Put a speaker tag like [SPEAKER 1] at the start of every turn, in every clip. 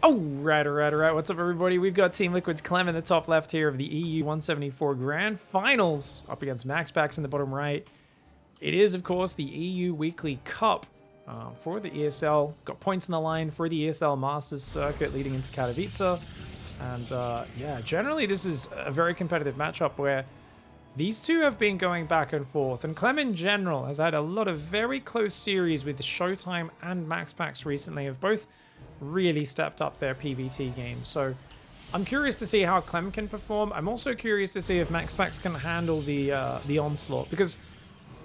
[SPEAKER 1] Alright. What's up, everybody? We've got Team Liquid's Clem in the top left here of the EU 174 Grand Finals up against MAXPAX in the bottom right. It is, of course, the EU Weekly Cup for the ESL. Got points in the line for the ESL Masters circuit leading into Katowice. And yeah, generally this is a very competitive matchup where these two have been going back and forth. And Clem in general has had a lot of very close series with Showtime and MAXPAX recently, have both really stepped up their PvT game. So I'm curious to see how Clem can perform. I'm also curious to see if MAXPAX can handle the onslaught, because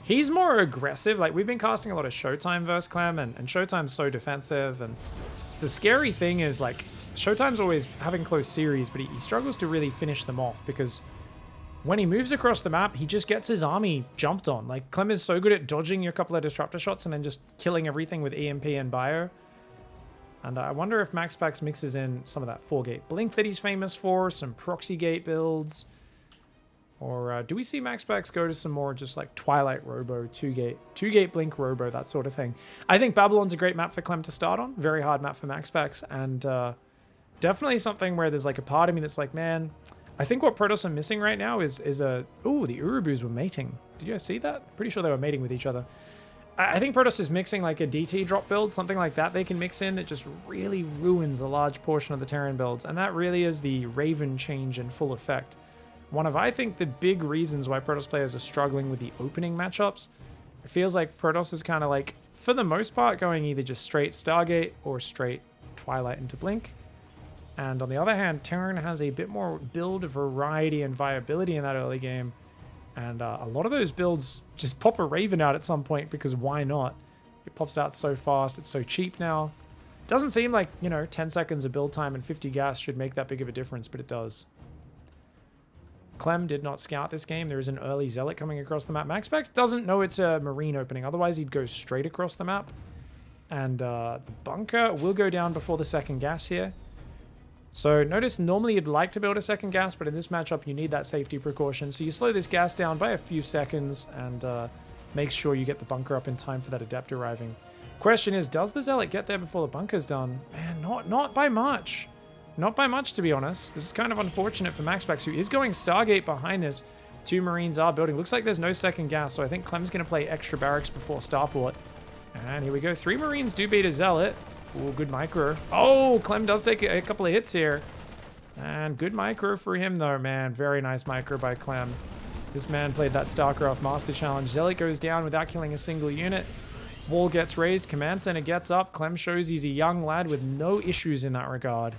[SPEAKER 1] he's more aggressive. Like, we've been casting a lot of Showtime versus Clem, and Showtime's so defensive. And the scary thing is, like, Showtime's always having close series, but he struggles to really finish them off, because when he moves across the map, he just gets his army jumped on. Like, Clem is so good at dodging your couple of disruptor shots and then just killing everything with EMP and bio. And I wonder if MAXPAX mixes in some of that 4-gate blink that he's famous for, some proxy gate builds, or do we see MAXPAX go to some more just like Twilight Robo, 2-gate blink Robo, that sort of thing. I think Babylon's a great map for Clem to start on, very hard map for MAXPAX, and definitely something where there's like a part of me that's like, man, I think what Protoss are missing right now is ooh, the Urubus were mating. Did you guys see that? Pretty sure they were mating with each other. I think Protoss is mixing like a DT drop build, something like that they can mix in that just really ruins a large portion of the Terran builds. And that really is the Raven change in full effect. One of, I think, the big reasons why Protoss players are struggling with the opening matchups. It feels like Protoss is kind of like, for the most part, going either just straight Stargate or straight Twilight into Blink. And on the other hand, Terran has a bit more build variety and viability in that early game. And a lot of those builds just pop a Raven out at some point, because why not? It pops out so fast, it's so cheap now. Doesn't seem like, you know, 10 seconds of build time and 50 gas should make that big of a difference, but it does. Clem did not scout this game. There is an early Zealot coming across the map. MAXPAX doesn't know it's a Marine opening, otherwise he'd go straight across the map. And the bunker will go down before the second gas here. So notice normally you'd like to build a second gas, but in this matchup you need that safety precaution. So you slow this gas down by a few seconds and make sure you get the bunker up in time for that Adept arriving. Question is, does the Zealot get there before the bunker's done? Man, not by much. Not by much, to be honest. This is kind of unfortunate for MAXPAX, who is going Stargate behind this. 2 Marines are building. Looks like there's no second gas, so I think Clem's going to play extra barracks before Starport. And here we go. 3 Marines do beat a Zealot. Ooh, good micro. Oh, Clem does take a couple of hits here. And good micro for him, though, man. Very nice micro by Clem. This man played that StarCraft Master Challenge. Zealot goes down without killing a single unit. Wall gets raised. Command Center gets up. Clem shows he's a young lad with no issues in that regard.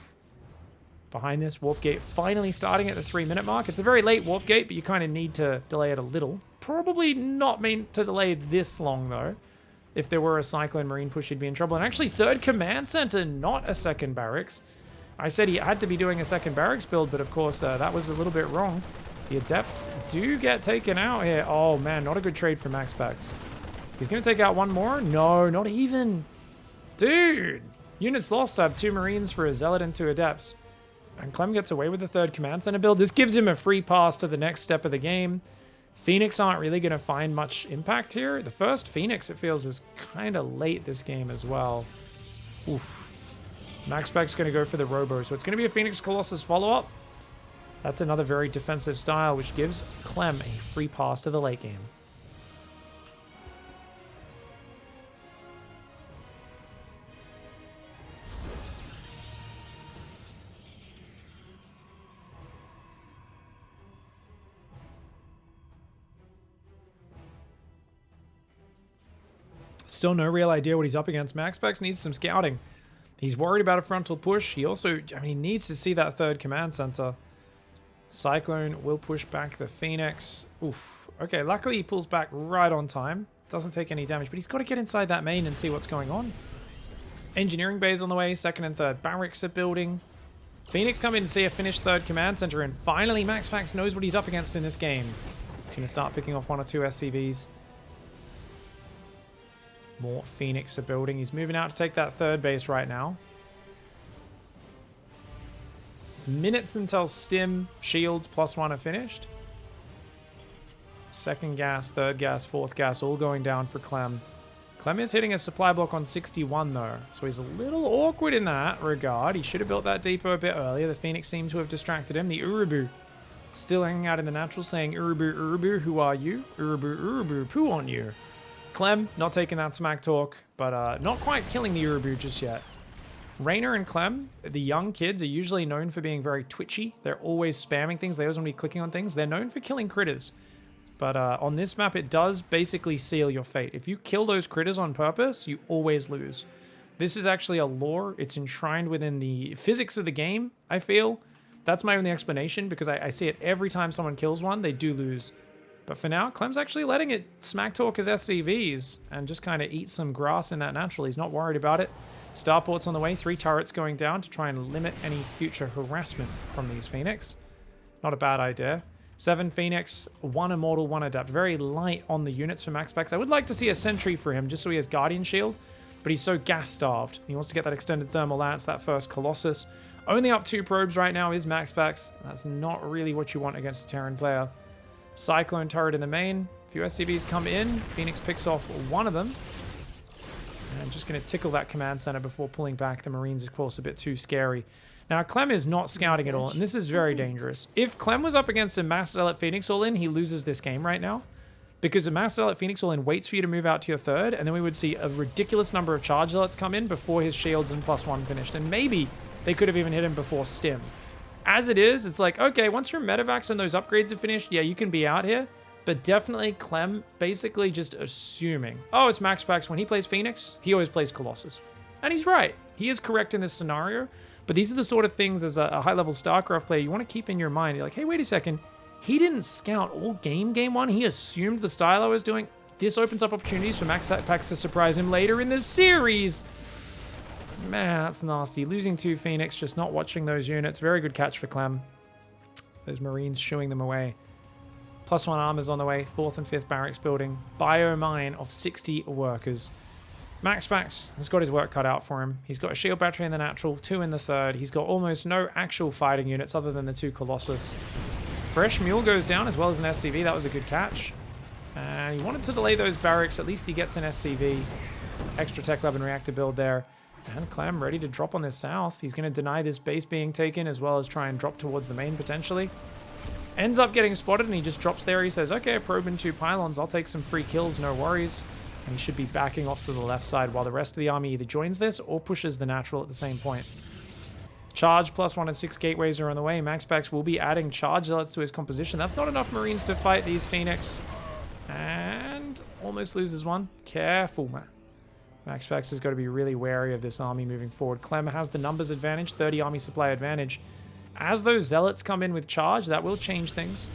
[SPEAKER 1] Behind this, Warp Gate finally starting at the 3-minute mark. It's a very late Warp Gate, but you kind of need to delay it a little. Probably not meant to delay this long, though. If there were a Cyclone Marine push, he'd be in trouble. And actually, 3rd Command Center, not a second barracks. I said he had to be doing a second barracks build, but of course, that was a little bit wrong. The Adepts do get taken out here. Oh, man, not a good trade for MAXPAX. He's going to take out one more? No, not even. Dude! Units lost. I have 2 Marines for a Zealot and 2 Adepts. And Clem gets away with the 3rd Command Center build. This gives him a free pass to the next step of the game. Phoenix aren't really going to find much impact here. The first Phoenix, it feels, is kind of late this game as well. Oof. MAXPAC's going to go for the Robo, so it's going to be a Phoenix Colossus follow-up. That's another very defensive style, which gives Clem a free pass to the late game. Still no real idea what he's up against. MAXPAX needs some scouting. He's worried about a frontal push. He also, I mean, he needs to see that 3rd Command Center. Cyclone will push back the Phoenix. Oof. Okay, luckily he pulls back right on time. Doesn't take any damage, but he's got to get inside that main and see what's going on. Engineering bays on the way. 2nd and 3rd barracks are building. Phoenix come in to see a finished 3rd Command Center, and finally MAXPAX knows what he's up against in this game. He's going to start picking off 1 or 2 SCVs. More Phoenix are building. He's moving out to take that 3rd base right now. It's minutes until Stim, Shields, +1 are finished. 2nd gas, 3rd gas, 4th gas, all going down for Clem. Clem is hitting a supply block on 61 though, so he's a little awkward in that regard. He should have built that depot a bit earlier. The Phoenix seemed to have distracted him. The Urubu still hanging out in the natural saying, Urubu, Urubu, who are you? Urubu, Urubu, poo on you. Clem not taking that smack talk, but not quite killing the Urubu just yet. Rainer and Clem, the young kids, are usually known for being very twitchy. They're always spamming things. They always want to be clicking on things. They're known for killing critters. But on this map, it does basically seal your fate. If you kill those critters on purpose, you always lose. This is actually a lore. It's enshrined within the physics of the game, I feel. That's my only explanation, because I see it every time someone kills one, they do lose. But for now, Clem's actually letting it smack talk his SCVs and just kind of eat some grass in that natural. He's not worried about it. Starport's on the way. 3 turrets going down to try and limit any future harassment from these Phoenix. Not a bad idea. 7 Phoenix, 1 Immortal, 1 Adept. Very light on the units for MAXPAX. I would like to see a Sentry for him, just so he has Guardian Shield, but he's so gas-starved. He wants to get that extended thermal lance, that first Colossus. Only up 2 probes right now is MAXPAX. That's not really what you want against a Terran player. Cyclone turret in the main. A few SCVs come in. Phoenix picks off 1 of them. And just going to tickle that command center before pulling back. The Marines, of course, a bit too scary. Now, Clem is not scouting at all, and this is very dangerous. If Clem was up against a Mass Zealot Phoenix All-In, he loses this game right now. Because a Mass Zealot Phoenix All-In waits for you to move out to your 3rd, and then we would see a ridiculous number of Charge Zealots come in before his shields and +1 finished. And maybe they could have even hit him before Stim. As it is, it's like, okay, once your Medivacs and those upgrades are finished, yeah, you can be out here. But definitely Clem basically just assuming, oh, it's MAXPAX. When he plays Phoenix, he always plays Colossus. And he's right. He is correct in this scenario. But these are the sort of things as a high-level StarCraft player you want to keep in your mind. You're like, hey, wait a second. He didn't scout all game 1. He assumed the style I was doing. This opens up opportunities for MAXPAX to surprise him later in this series. Man, that's nasty. Losing 2 Phoenix, just not watching those units. Very good catch for Clem. Those Marines shooing them away. +1 armor's on the way. 4th and 5th barracks building. Biomine of 60 workers. MAXPAX has got his work cut out for him. He's got a shield battery in the natural, 2 in the 3rd. He's got almost no actual fighting units other than the 2 Colossus. Fresh Mule goes down as well as an SCV. That was a good catch. And he wanted to delay those barracks. At least he gets an SCV. Extra Tech Lab and Reactor build there. And Clem ready to drop on this south. He's going to deny this base being taken as well as try and drop towards the main potentially. Ends up getting spotted and he just drops there. He says, okay, probe and 2 pylons. I'll take some free kills, no worries. And he should be backing off to the left side while the rest of the army either joins this or pushes the natural at the same point. Charge +1 and 6 gateways are on the way. MAXPAX will be adding charge zealots to his composition. That's not enough Marines to fight these Phoenix. And almost loses 1. Careful, man. MAXPAX has got to be really wary of this army moving forward. Clem has the numbers advantage, 30 army supply advantage. As those zealots come in with charge, that will change things.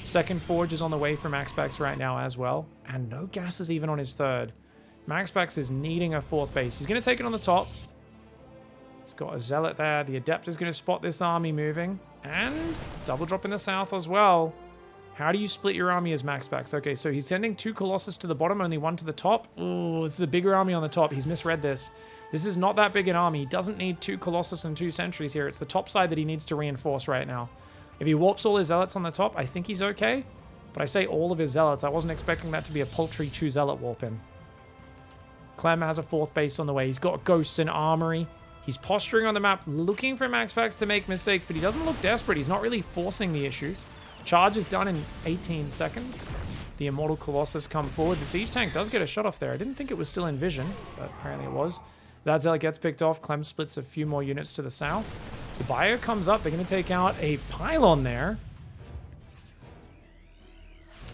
[SPEAKER 1] 2nd Forge is on the way for MAXPAX right now as well. And no gases even on his 3rd. MAXPAX is needing a 4th base. He's going to take it on the top. He's got a zealot there. The Adept is going to spot this army moving. And double drop in the south as well. How do you split your army as MAXPAX? Okay, so he's sending 2 Colossus to the bottom, only 1 to the top. Oh, this is a bigger army on the top. He's misread this. This is not that big an army. He doesn't need 2 Colossus and 2 Sentries here. It's the top side that he needs to reinforce right now. If he warps all his Zealots on the top, I think he's okay. But I say all of his Zealots. I wasn't expecting that to be a paltry 2 Zealot warp in. Clem has a 4th base on the way. He's got Ghosts and Armory. He's posturing on the map, looking for MAXPAX to make mistakes, but he doesn't look desperate. He's not really forcing the issue. Charge is done in 18 seconds. The Immortal Colossus come forward. The Siege Tank does get a shot off there. I didn't think it was still in vision, but apparently it was. That Zealot gets picked off. Clem splits a few more units to the south. The Bio comes up. They're going to take out a pylon there.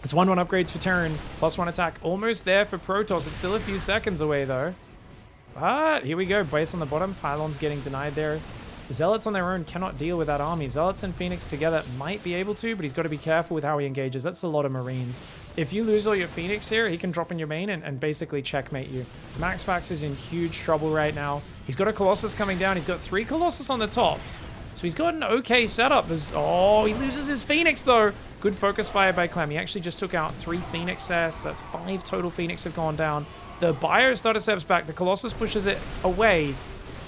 [SPEAKER 1] It's 1-1 upgrades for Terran. +1 attack. Almost there for Protoss. It's still a few seconds away, though. But here we go. Base on the bottom. Pylon's getting denied there. The Zealots on their own cannot deal with that army. Zealots and Phoenix together might be able to, but he's got to be careful with how he engages. That's a lot of Marines. If you lose all your Phoenix here, he can drop in your main and basically checkmate you. MAXPAX is in huge trouble right now. He's got a Colossus coming down. He's got 3 Colossus on the top. So he's got an okay setup. Oh, he loses his Phoenix, though. Good focus fire by Clem. He actually just took out 3 Phoenix there, so that's 5 total Phoenix have gone down. The Bio starter steps back. The Colossus pushes it away.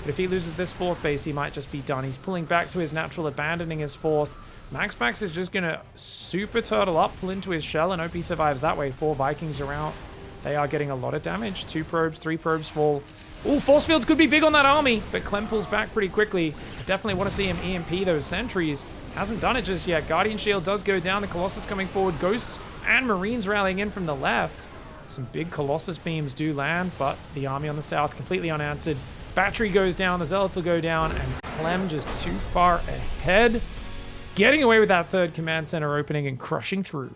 [SPEAKER 1] But if he loses this 4th base, he might just be done. He's pulling back to his natural, abandoning his 4th. MAXPAX is just going to super turtle up, pull into his shell, and hope he survives that way. 4 Vikings are out. They are getting a lot of damage. 2 probes, 3 probes fall. Ooh, force fields could be big on that army, but Clem pulls back pretty quickly. I definitely want to see him EMP those sentries. Hasn't done it just yet. Guardian Shield does go down. The Colossus coming forward. Ghosts and Marines rallying in from the left. Some big Colossus beams do land, but the army on the south completely unanswered. Battery goes down. The Zealots will go down, and Clem just too far ahead. Getting away with that third command center opening and crushing through.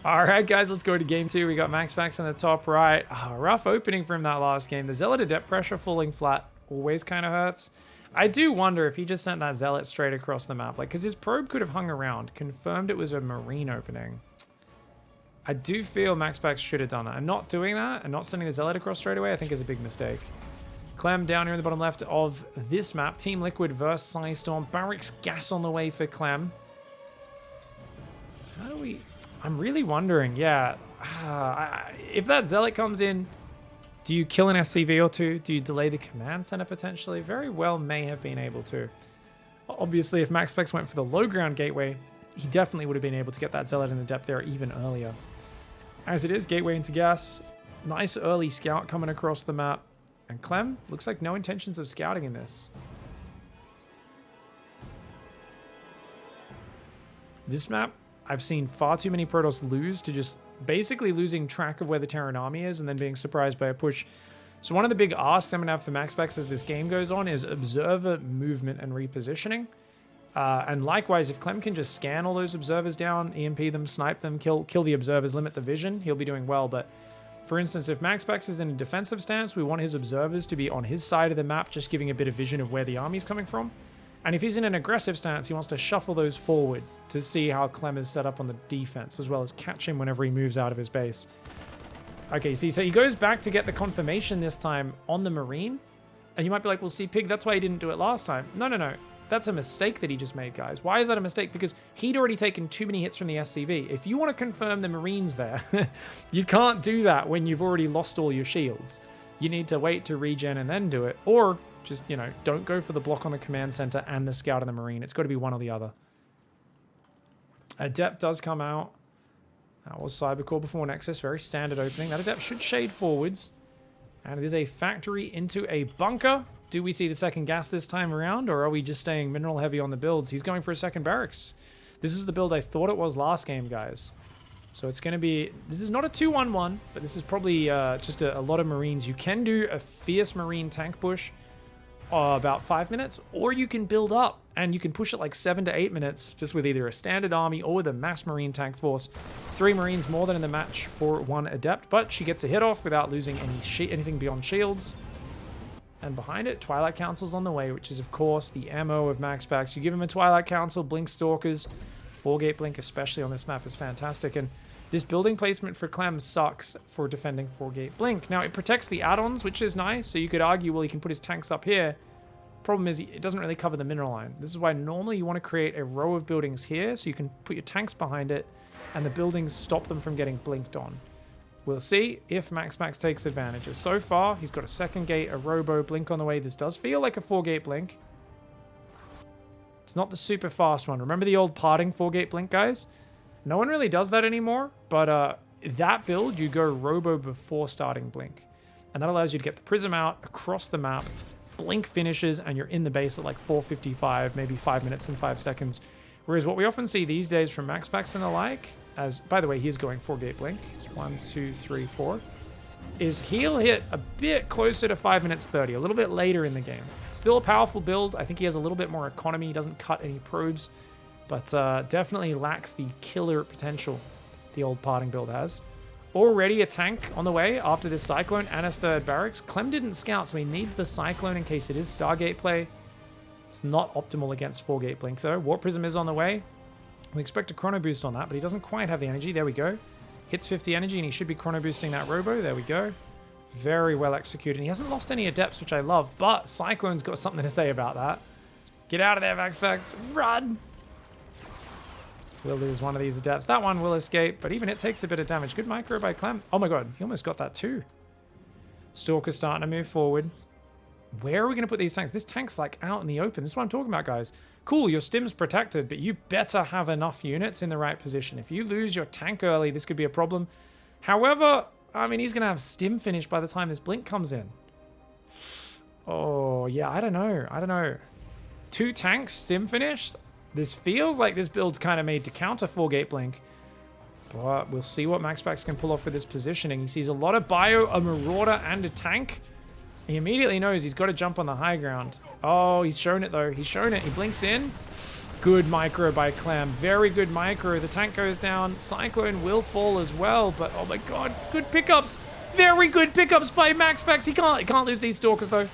[SPEAKER 1] All right, guys, let's go to game 2. We got MAXPAX on the top right. Rough opening from that last game. The Zealot adept pressure falling flat always kind of hurts. I do wonder if he just sent that Zealot straight across the map, like, because his probe could have hung around, confirmed it was a Marine opening. I do feel MAXPAX should have done that. And not doing that and not sending the Zealot across straight away, I think is a big mistake. Clem down here in the bottom left of this map. Team Liquid versus Psystorm. Barracks gas on the way for Clem. How do we... I'm really wondering, yeah. If that Zealot comes in, do you kill an SCV or 2? Do you delay the command center potentially? Very well may have been able to. Obviously, if MAXPAX went for the low ground gateway, he definitely would have been able to get that Zealot in the depth there even earlier. As it is, gateway into gas. Nice early scout coming across the map. And Clem looks like no intentions of scouting in this. This map, I've seen far too many Protoss lose to just basically losing track of where the Terran army is and then being surprised by a push. So one of the big asks I'm going to have for MAXPAX as this game goes on is observer movement and repositioning. And likewise, if Clem can just scan all those observers down, EMP them, snipe them, kill the observers, limit the vision, he'll be doing well. But for instance, if MAXPAX is in a defensive stance, we want his observers to be on his side of the map, just giving a bit of vision of where the army's coming from. And if he's in an aggressive stance, he wants to shuffle those forward to see how Clem is set up on the defense, as well as catch him whenever he moves out of his base. Okay, see, so he goes back to get the confirmation this time on the Marine. And you might be like, well, see, Pig, that's why he didn't do it last time. No, no, no. That's a mistake that he just made, guys. Why is that a mistake? Because he'd already taken too many hits from the SCV. If you want to confirm the Marines there, you can't do that when you've already lost all your shields. You need to wait to regen and then do it. Or just, you know, don't go for the block on the command center and the scout and the Marine. It's got to be one or the other. Adept does come out. That was Cybercore before Nexus. Very standard opening. That Adept should shade forwards. And it is a factory into a bunker. Do we see the second gas this time around, or are we just staying mineral heavy on the builds? He's going for a second barracks. This is the build I thought it was last game, guys. So it's going to be... This is not a 2-1-1, but this is probably just a lot of Marines. You can do a fierce Marine tank push about 5 minutes, or you can build up, and you can push it like 7 to 8 minutes, just with either a standard army or with a mass Marine tank force. 3 Marines more than in the match for 1 Adept, but she gets a hit off without losing anything beyond shields. And behind it, Twilight Council's on the way, which is, of course, the MO of MAXPAX. You give him a Twilight Council, Blink Stalkers. 4-gate Blink, especially on this map, is fantastic. And this building placement for Clem sucks for defending 4-gate Blink. Now, it protects the add-ons, which is nice. So you could argue, well, he can put his tanks up here. Problem is, it doesn't really cover the mineral line. This is why normally you want to create a row of buildings here, so you can put your tanks behind it, and the buildings stop them from getting blinked on. We'll see if MAXPAX takes advantage. So far, he's got a second gate, a robo, blink on the way. This does feel like a 4-gate blink. It's not the super fast one. Remember the old parting 4-gate blink, guys? No one really does that anymore, but that build, you go robo before starting blink. And that allows you to get the prism out across the map, blink finishes, and you're in the base at like 4:55, maybe 5 minutes and 5 seconds. Whereas what we often see these days from MAXPAX and the like, as, by the way, he's going 4-gate blink, 1, 2, 3, 4, is he'll hit a bit closer to 5 minutes 30, a little bit later in the game. Still a powerful build. I think he has a little bit more economy. He doesn't cut any probes, but definitely lacks the killer potential the old parting build has. Already a tank on the way after this Cyclone and a third barracks. Clem didn't scout, so he needs the Cyclone in case it is Stargate play. It's not optimal against 4-gate blink, though. Warp Prism is on the way. We expect a chrono boost on that, but he doesn't quite have the energy. There we go. Hits 50 energy, and he should be chrono boosting that robo. There we go. Very well executed. And he hasn't lost any adepts, which I love, but Cyclone's got something to say about that. Get out of there, MAXPAX. Run! We'll lose one of these adepts. That one will escape, but even it takes a bit of damage. Good micro by Clem. Oh my god, he almost got that too. Stalker's starting to move forward. Where are we going to put these tanks? This tank's like out in the open. This is what I'm talking about, guys. Cool, your stim's protected, but you better have enough units in the right position. If you lose your tank early, this could be a problem. However, I mean, he's going to have stim finished by the time this blink comes in. Oh, yeah, I don't know. 2 tanks, stim finished. This feels like this build's kind of made to counter 4-gate blink. But we'll see what MAXPAX can pull off with this positioning. He sees a lot of bio, a marauder, and a tank. He immediately knows he's got to jump on the high ground. Oh, he's shown it, though. He's shown it. He blinks in. Good micro by CLEM. Very good micro. The tank goes down. Cyclone will fall as well. But, oh my god, good pickups. Very good pickups by MAXPAX. He can't lose these Stalkers, though.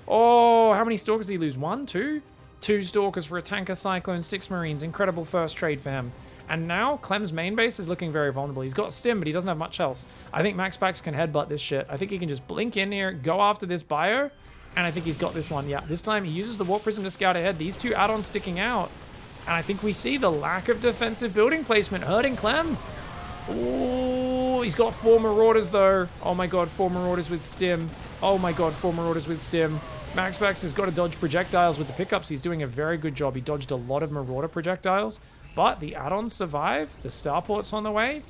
[SPEAKER 1] Oh, how many Stalkers did he lose? 1, 2? 2 Stalkers for a tanker, Cyclone, 6 Marines. Incredible first trade for him. And now, Clem's main base is looking very vulnerable. He's got stim, but he doesn't have much else. I think MAXPAX can headbutt this shit. I think he can just blink in here, go after this bio, and I think he's got this one. Yeah, this time he uses the Warp Prism to scout ahead. These 2 add-ons sticking out. And I think we see the lack of defensive building placement hurting Clem. Ooh, he's got 4 Marauders, though. Oh my god, 4 Marauders with stim. Oh my god, 4 Marauders with stim. MAXPAX has got to dodge projectiles with the pickups. He's doing a very good job. He dodged a lot of Marauder projectiles. But the add-ons survive. The starport's on the way.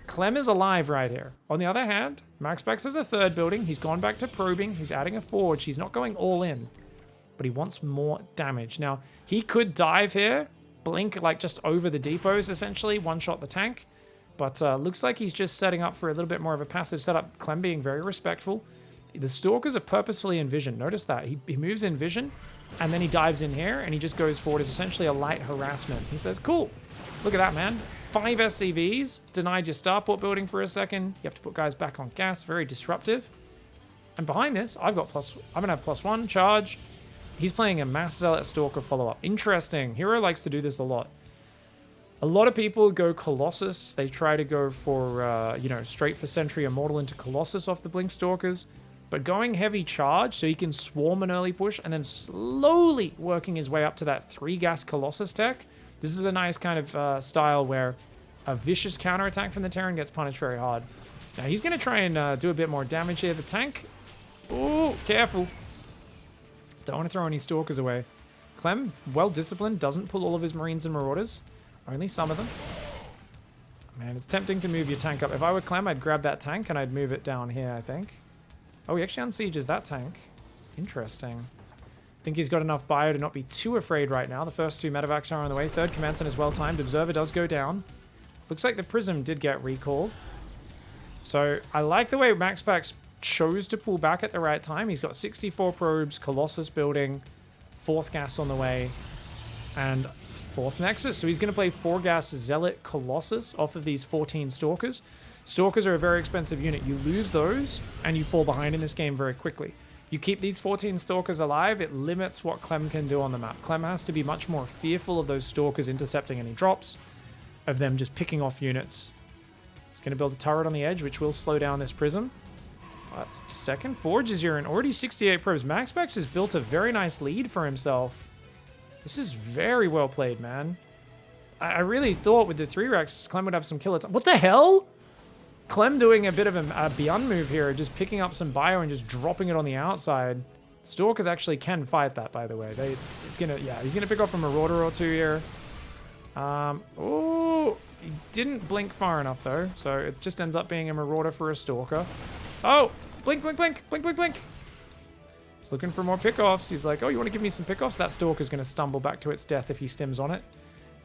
[SPEAKER 1] Clem is alive right here. On the other hand, MAXPAX has a 3rd building. He's gone back to probing. He's adding a forge. He's not going all in. But he wants more damage. Now, he could dive here. Blink like just over the depots, essentially. One-shot the tank. But looks like he's just setting up for a little bit more of a passive setup. Clem being very respectful. The Stalkers are purposefully in vision. Notice that. He moves in vision. And then he dives in here, and he just goes forward as essentially a light harassment. He says, cool. Look at that, man. 5 SCVs. Denied your starport building for a second. You have to put guys back on gas. Very disruptive. And behind this, I'm going to have +1 charge. He's playing a Mass Zealot Stalker follow-up. Interesting. Hero likes to do this a lot. A lot of people go Colossus. They try to go for, straight for Sentry Immortal into Colossus off the Blink Stalkers. But going heavy charge so he can swarm an early push and then slowly working his way up to that 3-gas Colossus tech. This is a nice kind of style where a vicious counterattack from the Terran gets punished very hard. Now he's going to try and do a bit more damage here. The tank. Ooh, careful. Don't want to throw any Stalkers away. Clem, well disciplined, doesn't pull all of his Marines and Marauders. Only some of them. Man, it's tempting to move your tank up. If I were Clem, I'd grab that tank and I'd move it down here, I think. Oh, he actually unsieges that tank. Interesting. I think he's got enough bio to not be too afraid right now. The first 2 medevacs are on the way. 3rd command center is well timed. Observer does go down. Looks like the Prism did get recalled. So I like the way MAXPAX chose to pull back at the right time. He's got 64 probes, Colossus building, 4th gas on the way, and 4th Nexus. So he's going to play 4-gas Zealot Colossus off of these 14 Stalkers. Stalkers are a very expensive unit. You lose those, and you fall behind in this game very quickly. You keep these 14 Stalkers alive, it limits what Clem can do on the map. Clem has to be much more fearful of those Stalkers intercepting any drops, of them just picking off units. He's going to build a turret on the edge, which will slow down this Prism. But 2nd Forge is here, and already 68 probes. MAXPAX has built a very nice lead for himself. This is very well played, man. I really thought with the 3-Rex, Clem would have some killer time. What the hell? Clem doing a bit of a beyond move here, just picking up some bio and just dropping it on the outside. Stalkers actually can fight that, by the way. He's gonna pick off a Marauder or 2 here. Oh, he didn't blink far enough though, so it just ends up being a Marauder for a Stalker. Oh, blink, blink, blink, blink, blink, blink. He's looking for more pickoffs. He's like, oh, you want to give me some pickoffs? That Stalker's gonna stumble back to its death if he stims on it.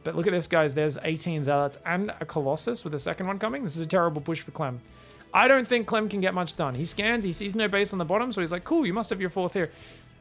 [SPEAKER 1] But look at this, guys. There's 18 Zealots and a Colossus with a 2nd one coming. This is a terrible push for Clem. I don't think Clem can get much done. He scans, he sees no base on the bottom, so he's like, cool, you must have your 4th here.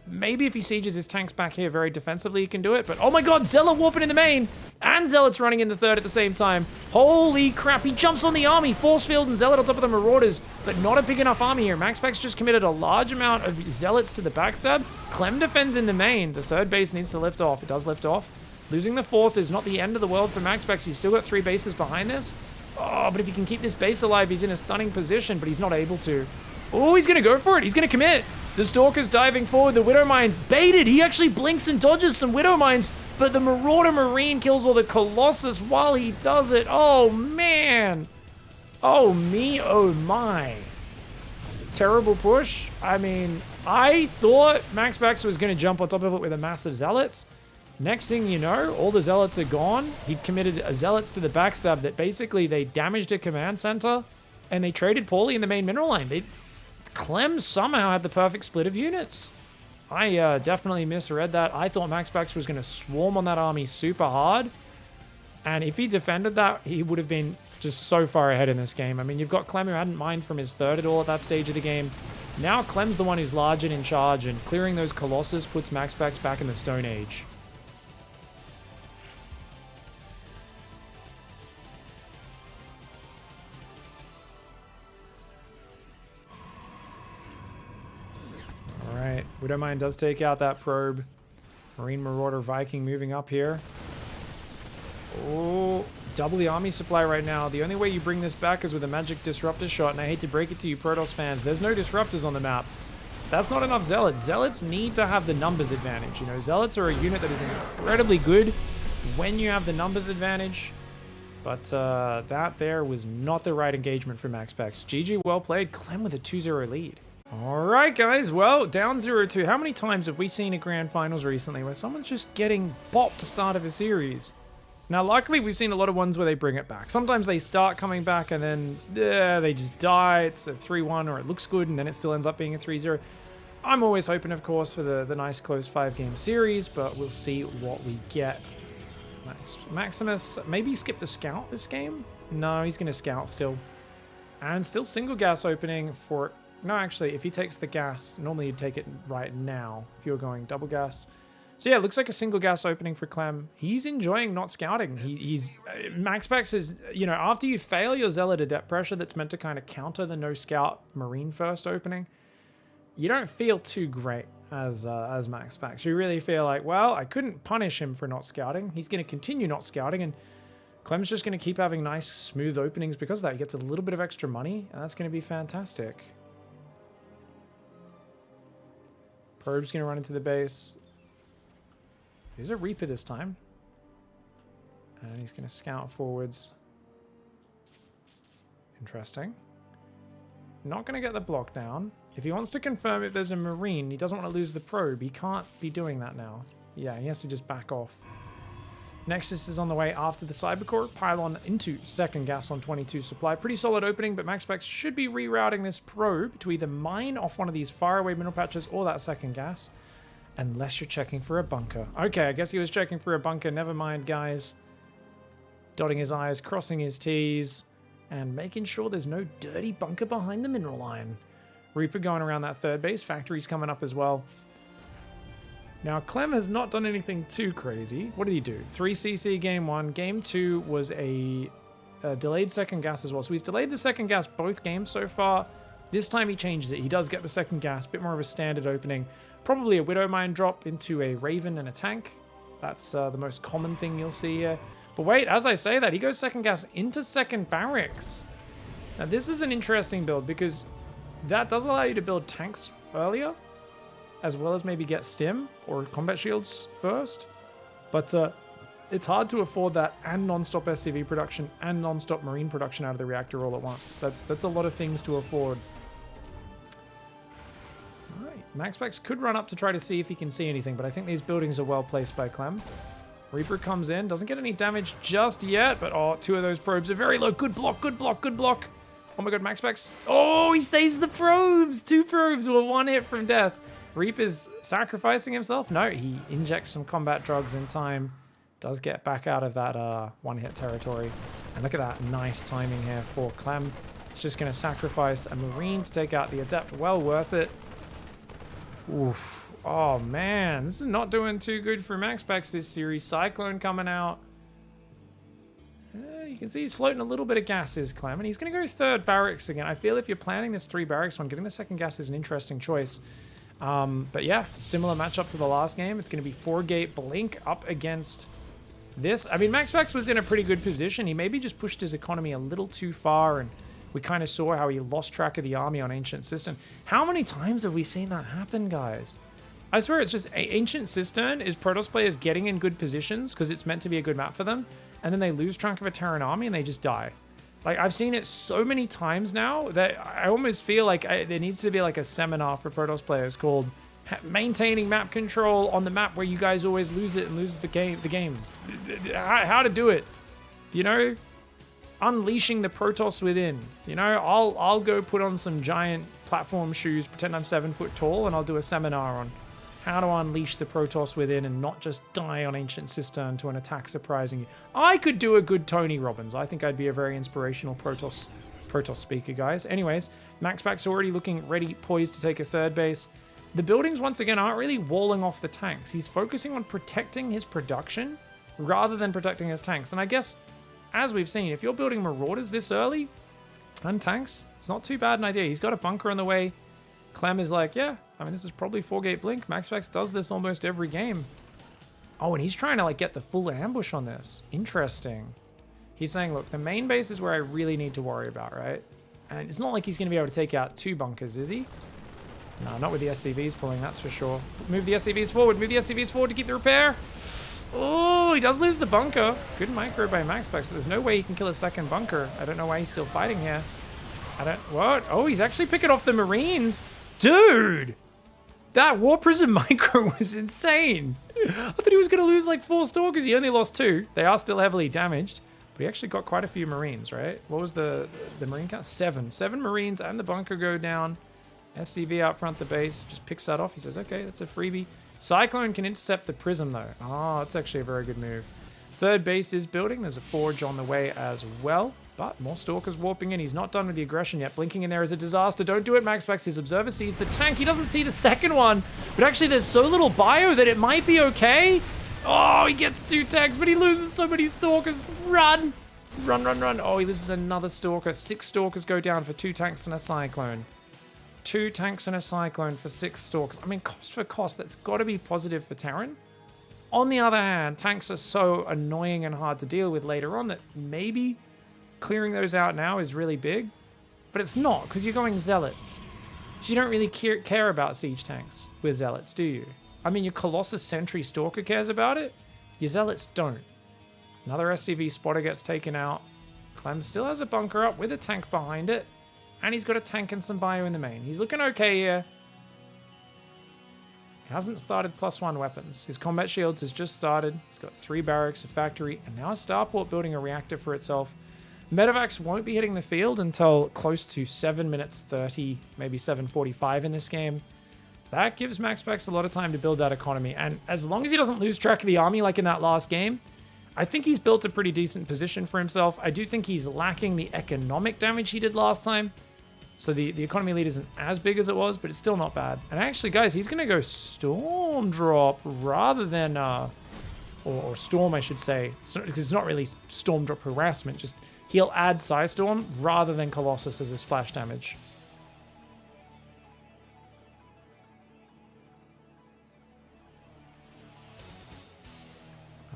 [SPEAKER 1] Maybe if he sieges his tanks back here very defensively, he can do it. But, oh my god, Zealot warping in the main! And Zealot's running in the 3rd at the same time. Holy crap, he jumps on the army. Force field and Zealot on top of the Marauders. But not a big enough army here. MAXPAX just committed a large amount of Zealots to the backstab. Clem defends in the main. The 3rd base needs to lift off. It does lift off. Losing the 4th is not the end of the world for MAXPAX. He's still got 3 bases behind this. Oh, but if he can keep this base alive, he's in a stunning position, but he's not able to. Oh, he's going to go for it. He's going to commit. The Stalker's diving forward. The Widow Mine's baited. He actually blinks and dodges some Widow Mines, but the Marauder Marine kills all the Colossus while he does it. Oh, man. Oh, me. Oh, my. Terrible push. I mean, I thought MAXPAX was going to jump on top of it with a massive Zealots. Next thing you know, all the Zealots are gone. He'd committed a Zealots to the backstab that basically they damaged a command center. and they traded poorly in the main mineral line. Clem somehow had the perfect split of units. I definitely misread that. I thought MAXPAX was going to swarm on that army super hard. And if he defended that, he would have been just so far ahead in this game. I mean, you've got Clem who hadn't mined from his third at all at that stage of the game. Now Clem's the one who's large and in charge, and clearing those Colossus puts MAXPAX back in the Stone Age. Alright, Widowmine does take out that probe. Marine Marauder Viking moving up here. Oh, double the army supply right now. The only way you bring this back is with a magic disruptor shot, and I hate to break it to you Protoss fans, there's no disruptors on the map. That's not enough Zealots. Zealots need to have the numbers advantage. You know, Zealots are a unit that is incredibly good when you have the numbers advantage. But that there was not the right engagement for MAXPAX. GG, well played. Clem with a 2-0 lead. Alright guys, well, down 0-2. How many times have we seen a grand finals recently where someone's just getting bopped to start of a series? Now, luckily, we've seen a lot of ones where they bring it back. Sometimes they start coming back and then they just die. It's a 3-1 or it looks good and then it still ends up being a 3-0. I'm always hoping, of course, for the nice close 5-game series, but we'll see what we get. Maximus, maybe skip the scout this game? No, he's going to scout still. And still single gas opening for... No, actually, if he takes the gas, normally you'd take it right now if you're going double gas. So yeah, it looks like a single gas opening for Clem. He's enjoying not scouting. He's MAXPAX is, you know, after you fail your Zealot Adept pressure that's meant to kind of counter the no scout Marine first opening, you don't feel too great as MAXPAX. You really feel like, well, I couldn't punish him for not scouting. He's going to continue not scouting, and Clem's just going to keep having nice, smooth openings because of that. He gets a little bit of extra money, and that's going to be fantastic. Probe's going to run into the base. There's a Reaper this time. And he's going to scout forwards. Interesting. Not going to get the block down. If he wants to confirm if there's a Marine, he doesn't want to lose the probe. He can't be doing that now. Yeah, he has to just back off. Nexus is on the way after the Cybercore. Pylon into second gas on 22 supply. Pretty solid opening, but MAXPAX should be rerouting this probe to either mine off one of these faraway mineral patches or that second gas. Unless you're checking for a bunker. Okay, I guess he was checking for a bunker. Never mind, guys. Dotting his I's, crossing his T's, and making sure there's no dirty bunker behind the mineral line. Reaper going around that third base. Factory's coming up as well. Now, Clem has not done anything too crazy. What did he do? 3 CC game 1. Game 2 was a delayed second gas as well. So he's delayed the second gas both games so far. This time he changes it. He does get the second gas. Bit more of a standard opening. Probably a Widow Mine drop into a Raven and a tank. That's the most common thing you'll see here. But wait, as I say that, he goes second gas into second barracks. Now this is an interesting build because that does allow you to build tanks earlier, as well as maybe get stim or combat shields first. But it's hard to afford that and non-stop SCV production and non-stop Marine production out of the reactor all at once. That's a lot of things to afford. MAXPAX could run up to try to see if he can see anything, but I think these buildings are well placed by Clem. Reaper comes in, doesn't get any damage just yet, but oh, 2 of those probes are very low. Good block, good block, good block. Oh my god, MAXPAX. Oh, he saves the probes. 2 probes were 1 hit from death. Reaper's sacrificing himself. No, he injects some combat drugs in time. Does get back out of that 1-hit territory. And look at that nice timing here for Clem. He's just going to sacrifice a Marine to take out the Adept. Well worth it. Oof. Oh man, this is not doing too good for MAXPAX this series. Cyclone coming out. You can see he's floating a little bit of gases, Clem, and he's going to go third barracks again. I feel if you're planning this 3 barracks one, getting the second gas is an interesting choice. But yeah, similar matchup to the last game. It's going to be 4-gate Blink up against this. I mean, MAXPAX was in a pretty good position. He maybe just pushed his economy a little too far, and we kind of saw how he lost track of the army on Ancient Cistern. How many times have we seen that happen, guys? I swear it's just Ancient Cistern is Protoss players getting in good positions because it's meant to be a good map for them, and then they lose track of a Terran army and they just die. Like, I've seen it so many times now that I almost feel like there needs to be like a seminar for Protoss players called Maintaining Map Control on the Map Where You Guys Always Lose It and Lose the game. How to do it, you know? unleashing the Protoss within. You know, I'll go put on some giant platform shoes, pretend I'm 7 foot tall, and I'll do a seminar on how to unleash the Protoss within and not just die on Ancient Cistern to an attack surprising you. I could do a good Tony Robbins. I think I'd be a very inspirational Protoss speaker, guys. Anyways, MAXPAX already looking ready, poised to take a third base. The buildings, once again, aren't really walling off the tanks. He's focusing on protecting his production rather than protecting his tanks. And I guess, as we've seen, if you're building Marauders this early and tanks, it's not too bad an idea. He's got a bunker on the way. Clem is like, yeah, I mean, this is probably 4-gate blink. MAXPAX does this almost every game. Oh, and he's trying to, like, get the full ambush on this. Interesting. He's saying, look, the main base is where I really need to worry about, right? And it's not like he's going to be able to take out 2 bunkers, is he? No, not with the SCVs pulling, that's for sure. Move the SCVs forward. Move the SCVs forward to keep the repair. Oh, he does lose the bunker. Good micro by MAXPAX, so there's no way he can kill a second bunker. I don't know why he's still fighting here. What? Oh, he's actually picking off the Marines. Dude! That War Prism micro was insane. I thought he was going to lose like 4 Stalkers. He only lost 2. They are still heavily damaged. But he actually got quite a few Marines, right? What was the Marine count? 7. 7 Marines and the bunker go down. SCV out front the base. Just picks that off. He says, okay, that's a freebie. Cyclone can intercept the Prism, though. Oh, that's actually a very good move. Third base is building. There's a Forge on the way as well. But more Stalkers warping in. He's not done with the aggression yet. Blinking in there is a disaster. Don't do it, MAXPAX. His observer sees the tank. He doesn't see the second one. But actually, there's so little bio that it might be okay. Oh, he gets 2 tanks, but he loses so many Stalkers. Run! Run, run, run. Oh, he loses another Stalker. 6 Stalkers go down for 2 tanks and a Cyclone. 2 tanks and a Cyclone for 6 Stalkers. I mean, cost for cost, that's got to be positive for Terran. On the other hand, tanks are so annoying and hard to deal with later on that maybe clearing those out now is really big. But it's not, because you're going Zealots. So you don't really care about siege tanks with Zealots, do you? I mean, your Colossus Sentry Stalker cares about it. Your Zealots don't. Another SCV spotter gets taken out. Clem still has a bunker up with a tank behind it. And he's got a tank and some bio in the main. He's looking okay here. He hasn't started +1 weapons. His combat shields has just started. He's got 3 barracks, a factory, and now a starport building a reactor for itself. Medevacs won't be hitting the field until close to 7 minutes 30, maybe 7:45 in this game. That gives MAXPAX a lot of time to build that economy. And as long as he doesn't lose track of the army like in that last game, I think he's built a pretty decent position for himself. I do think he's lacking the economic damage he did last time. So the economy lead isn't as big as it was, but it's still not bad. And actually, guys, he's going to go Storm Drop rather than... or Storm, I should say. Because it's not really Storm Drop harassment. Just he'll add Psystorm rather than Colossus as a splash damage.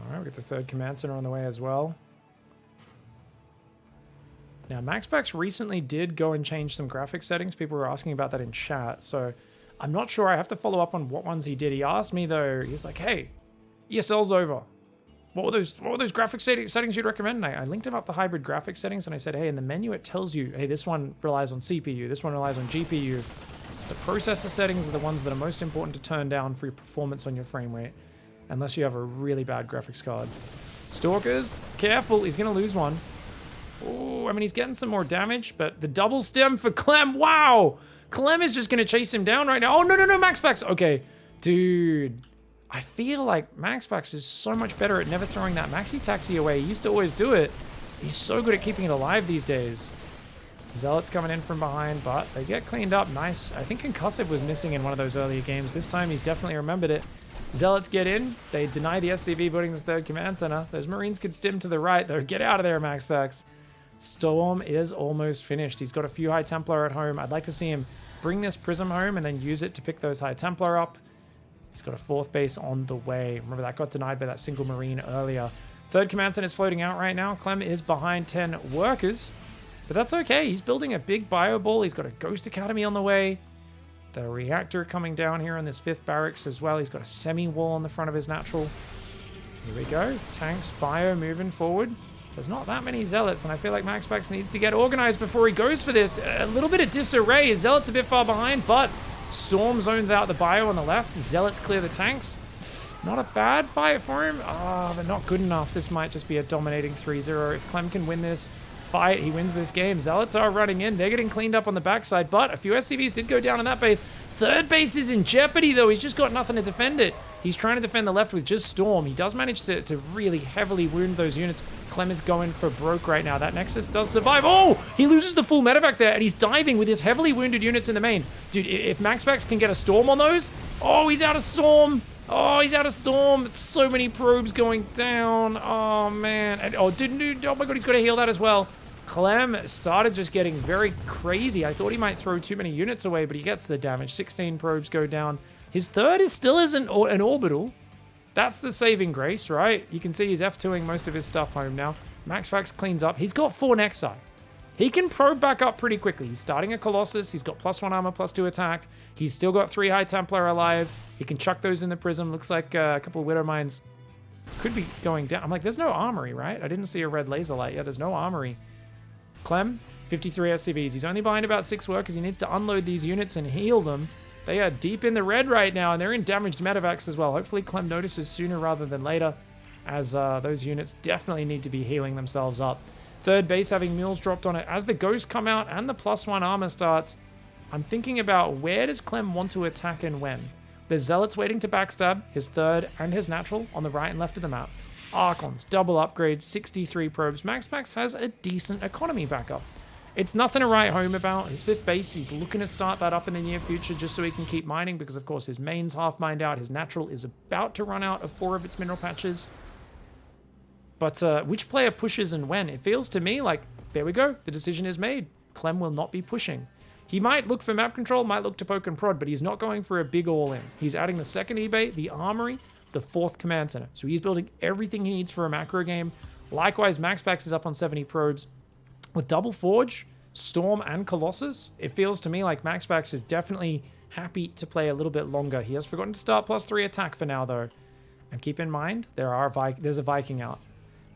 [SPEAKER 1] Alright, we got the 3rd command center on the way as well. Now, MAXPAX recently did go and change some graphics settings. People were asking about that in chat, so I'm not sure. I have to follow up on what ones he did. He asked me, though, he's like, hey, ESL's over. What were those graphics settings you'd recommend? And I linked him up the hybrid graphics settings, and I said, hey, in the menu it tells you, hey, this one relies on CPU, this one relies on GPU. The processor settings are the ones that are most important to turn down for your performance on your frame rate, unless you have a really bad graphics card. Stalkers, careful, he's going to lose one. Oh, I mean, he's getting some more damage, but the double stem for Clem. Wow! Clem is just going to chase him down right now. Oh, no, MAXPAX. Okay, dude. I feel like MAXPAX is so much better at never throwing that Maxi Taxi away. He used to always do it. He's so good at keeping it alive these days. Zealots coming in from behind, but they get cleaned up. Nice. I think Concussive was missing in one of those earlier games. This time he's definitely remembered it. Zealots get in. They deny the SCV building the 3rd command center. Those Marines could stim to the right, though. Get out of there, MAXPAX. Storm is almost finished. He's got a few High Templar at home. I'd like to see him bring this Prism home and then use it to pick those High Templar up. He's got a 4th base on the way. Remember, that got denied by that single Marine earlier. 3rd command center is floating out right now. Clem is behind 10 workers, but that's okay. He's building a big bio ball. He's got a Ghost Academy on the way. The reactor coming down here on this 5th barracks as well. He's got a semi-wall on the front of his natural. Here we go. Tanks, bio moving forward. There's not that many Zealots, and I feel like MAXPAX needs to get organized before he goes for this. A little bit of disarray. His Zealots a bit far behind, but Storm zones out the bio on the left. Zealots clear the tanks. Not a bad fight for him. Ah, but not good enough. This might just be a dominating 3-0. If Clem can win this, fight. He wins this game. Zealots are running in. They're getting cleaned up on the backside, but a few SCVs did go down on that base. Third base is in jeopardy, though. He's just got nothing to defend it. He's trying to defend the left with just Storm. He does manage to really heavily wound those units. Clem is going for broke right now. That Nexus does survive. Oh, he loses the full medevac there, and he's diving with his heavily wounded units in the main. Dude, if MAXPAX can get a Storm on those, oh, he's out of Storm. Oh, he's out of Storm. So many probes going down. Oh, man. And, oh my god, he's got to heal that as well. Clem started just getting very crazy. I thought he might throw too many units away, but he gets the damage. 16 probes go down. His third is still an orbital. That's the saving grace, right? You can see he's F2ing most of his stuff home now. MAXPAX cleans up. He's got 4 Nexi. He can probe back up pretty quickly. He's starting a Colossus. He's got +1 armor, +2 attack. He's still got 3 High Templar alive. He can chuck those in the Prism. Looks like a couple of Widow Mines could be going down. I'm like, there's no armory, right? I didn't see a red laser light. Yeah, there's no armory. Clem, 53 SCVs. He's only behind about 6 workers. He needs to unload these units and heal them. They are deep in the red right now, and they're in damaged medevacs as well. Hopefully Clem notices sooner rather than later, as those units definitely need to be healing themselves up. Third base having mules dropped on it. As the ghosts come out and the +1 armor starts, I'm thinking about where does Clem want to attack and when. There's Zealots waiting to backstab, his third and his natural on the right and left of the map. Archons, double upgrades, 63 probes. MAXPAX has a decent economy backup. It's nothing to write home about. His 5th base, he's looking to start that up in the near future just so he can keep mining because, of course, his main's half mined out. His natural is about to run out of 4 of its mineral patches. But which player pushes and when? It feels to me like, there we go. The decision is made. Clem will not be pushing. He might look for map control, might look to poke and prod, but he's not going for a big all-in. He's adding the 2nd eBay, the armory, the 4th command center. So he's building everything he needs for a macro game. Likewise, MAXPAX is up on 70 probes. With double Forge, Storm, and Colossus, it feels to me like MAXPAX is definitely happy to play a little bit longer. He has forgotten to start +3 attack for now, though. And keep in mind, there's a Viking out.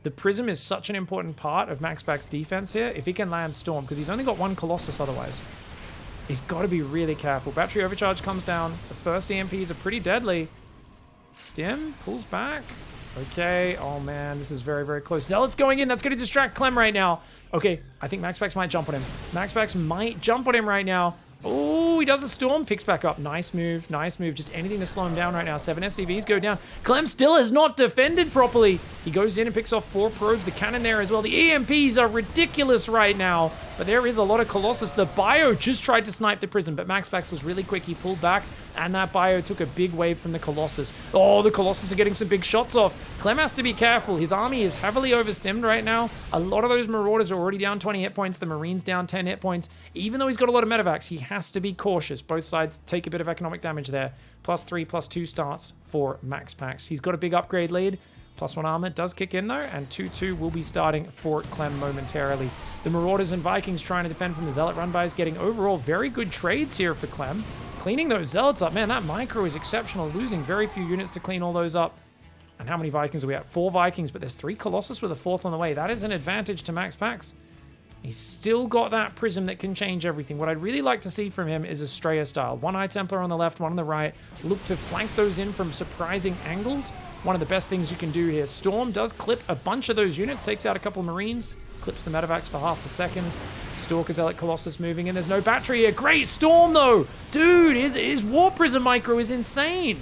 [SPEAKER 1] The Prism is such an important part of MAXPAX's defense here. If he can land Storm, because he's only got 1 Colossus otherwise. He's got to be really careful. Battery overcharge comes down. The first EMPs are pretty deadly. Stim pulls back. Okay. Oh, man. This is very, very close. Zealot's going in. That's going to distract Clem right now. Okay. I think MAXPAX might jump on him. MAXPAX might jump on him right now. Oh, he does a Storm. Picks back up. Nice move. Nice move. Just anything to slow him down right now. 7 SCVs go down. Clem still has not defended properly. He goes in and picks off 4 probes. The cannon there as well. The EMPs are ridiculous right now. But there is a lot of Colossus. The Bio just tried to snipe the Prism, but MAXPAX was really quick. He pulled back, and that Bio took a big wave from the Colossus. Oh, the Colossus are getting some big shots off. Clem has to be careful. His army is heavily overstimmed right now. A lot of those Marauders are already down 20 hit points. The Marines down 10 hit points. Even though he's got a lot of medevacs, he has to be cautious. Both sides take a bit of economic damage there. +3, +2 starts for MAXPAX. He's got a big upgrade lead. +1 armor does kick in, though, and 2-2 will be starting for Clem momentarily. The Marauders and Vikings trying to defend from the Zealot run-bys, getting overall very good trades here for Clem. Cleaning those Zealots up. Man, that micro is exceptional. Losing very few units to clean all those up. And how many Vikings are we at? 4 Vikings, but there's 3 Colossus with a 4th on the way. That is an advantage to MAXPAX. He's still got that Prism that can change everything. What I'd really like to see from him is a Strayer style. 1 High Templar on the left, 1 on the right. Look to flank those in from surprising angles. One of the best things you can do here. Storm does clip a bunch of those units, takes out a couple of Marines, clips the medevacs for half a second. Stalker Zealot Colossus moving in. There's no battery here. Great Storm, though. Dude, his War Prism micro is insane.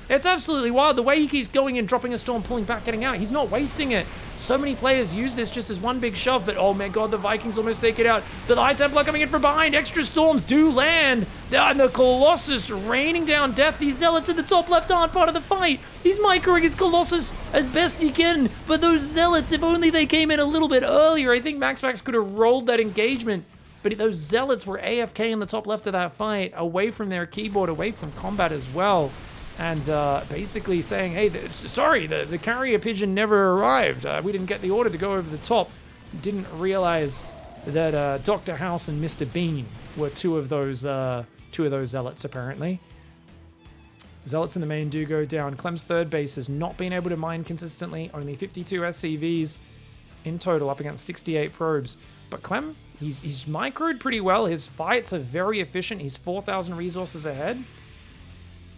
[SPEAKER 1] It's absolutely wild. The way he keeps going and dropping a Storm, pulling back, getting out. He's not wasting it. So many players use this just as one big shove, but oh my god, the Vikings almost take it out. But the High Templar coming in from behind. Extra Storms do land. And the Colossus raining down death. These Zealots in the top left aren't part of the fight. He's microing his Colossus as best he can. But those Zealots, if only they came in a little bit earlier, I think MAXPAX could have rolled that engagement. But those Zealots were AFK in the top left of that fight, away from their keyboard, away from combat as well. And basically saying, hey, sorry, the carrier pigeon never arrived. We didn't get the order to go over the top. Didn't realize that Dr. House and Mr. Bean were two of those Zealots, apparently. Zealots in the main do go down. Clem's third base has not been able to mine consistently. Only 52 SCVs in total, up against 68 probes. But Clem, he's microed pretty well. His fights are very efficient. He's 4,000 resources ahead.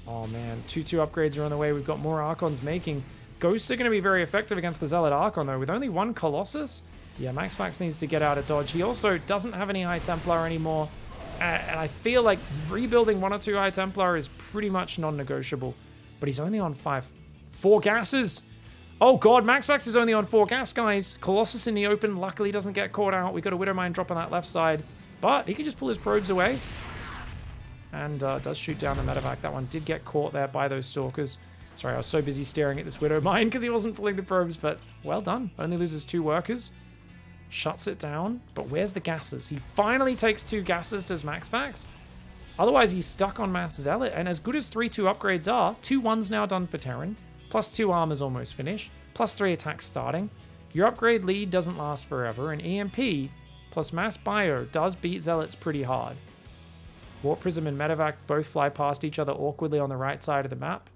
[SPEAKER 1] Oh man, 2-2 upgrades are on the way. We've got more Archons making. Ghosts are going to be very effective against the Zealot Archon, though. With only one Colossus, yeah, MAXPAX needs to get out of dodge. He also doesn't have any High Templar anymore. And I feel like rebuilding 1 or 2 High Templar is pretty much non-negotiable. But he's only on 4 gases. Oh god, MAXPAX is only on 4 gas, guys. Colossus in the open, luckily doesn't get caught out. We got a Widowmine drop on that left side. But he can just pull his probes away. And does shoot down the medevac. That one did get caught there by those Stalkers. Sorry, I was so busy staring at this Widowmine because he wasn't pulling the probes, but well done. Only loses 2 workers. Shuts it down. But where's the gases? He finally takes 2 gases, does MAXPAX. Otherwise, he's stuck on Mass Zealot. And as good as 3-2 upgrades are, 2 1s now done for Terran. Plus 2 armors almost finished. Plus 3 attacks starting. Your upgrade lead doesn't last forever. And EMP plus Mass Bio does beat Zealots pretty hard. Warp Prism and Medevac both fly past each other awkwardly on the right side of the map.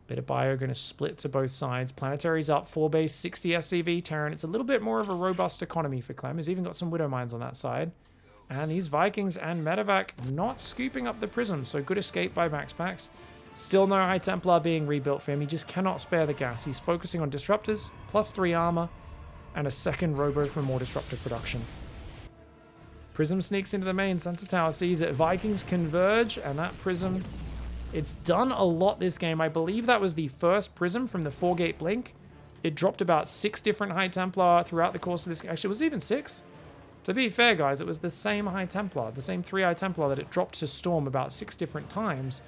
[SPEAKER 1] Bit of Bio going to split to both sides. Planetary's up, 4 base, 60 SCV. Terran, it's a little bit more of a robust economy for Clem. He's even got some Widow Mines on that side. And these Vikings and Medevac not scooping up the Prism, so good escape by MAXPAX. Still no High Templar being rebuilt for him. He just cannot spare the gas. He's focusing on Disruptors, plus 3 armor, and a second Robo for more Disruptor production. Prism sneaks into the main. Sensor Tower sees it. Vikings converge, and that Prism... It's done a lot this game. I believe that was the first Prism from the 4-gate blink. It dropped about 6 different High Templar throughout the course of this game. Actually, was it even 6? To be fair, guys, it was the same High Templar, the same 3 High Templar that it dropped to Storm about 6 different times.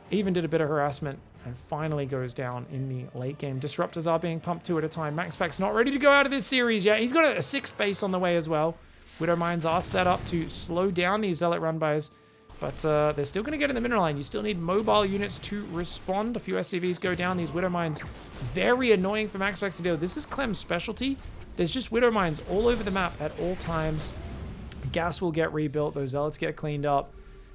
[SPEAKER 1] Even did a bit of harassment and finally goes down in the late game. Disruptors are being pumped 2 at a time. MAXPAX not ready to go out of this series yet. He's got a 6th base on the way as well. Widow Mines are set up to slow down these Zealot run-bys. But they're still going to get in the mineral line. You still need mobile units to respond. A few SCVs go down. These Widow Mines, very annoying for MAXPAX to deal with. This is Clem's specialty. There's just Widow Mines all over the map at all times. Gas will get rebuilt. Those Zealots get cleaned up.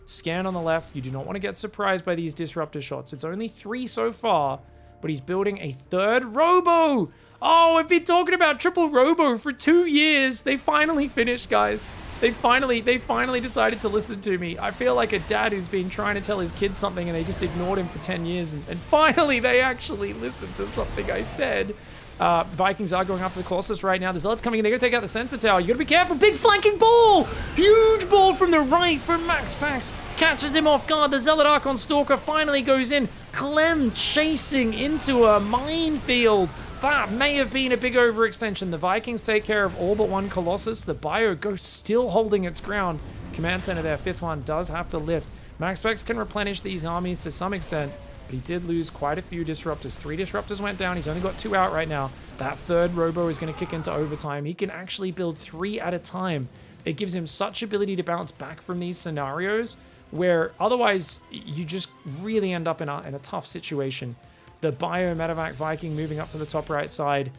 [SPEAKER 1] Scan on the left. You do not want to get surprised by these Disruptor shots. It's only 3 so far, but he's building a 3rd Robo. Oh, I've been talking about triple Robo for 2 years. They finally finished, guys. They finally decided to listen to me. I feel like a dad who's been trying to tell his kids something and they just ignored him for 10 years. And finally, they actually listened to something I said. Vikings are going after the Colossus right now. The Zealots coming in. They're going to take out the Sensor Tower. You got to be careful. Big flanking ball. Huge ball from the right from MAXPAX. Catches him off guard. The Zealot Archon Stalker finally goes in. Clem chasing into a minefield. That may have been a big overextension. The Vikings take care of all but 1 Colossus. The Bio Ghost still holding its ground. Command Center there, 5th one, does have to lift. MAXPAX can replenish these armies to some extent, but he did lose quite a few Disruptors. 3 Disruptors went down. He's only got 2 out right now. That 3rd Robo is going to kick into overtime. He can actually build 3 at a time. It gives him such ability to bounce back from these scenarios where otherwise you just really end up in a tough situation. The Bio Medevac Viking moving up to the top right side.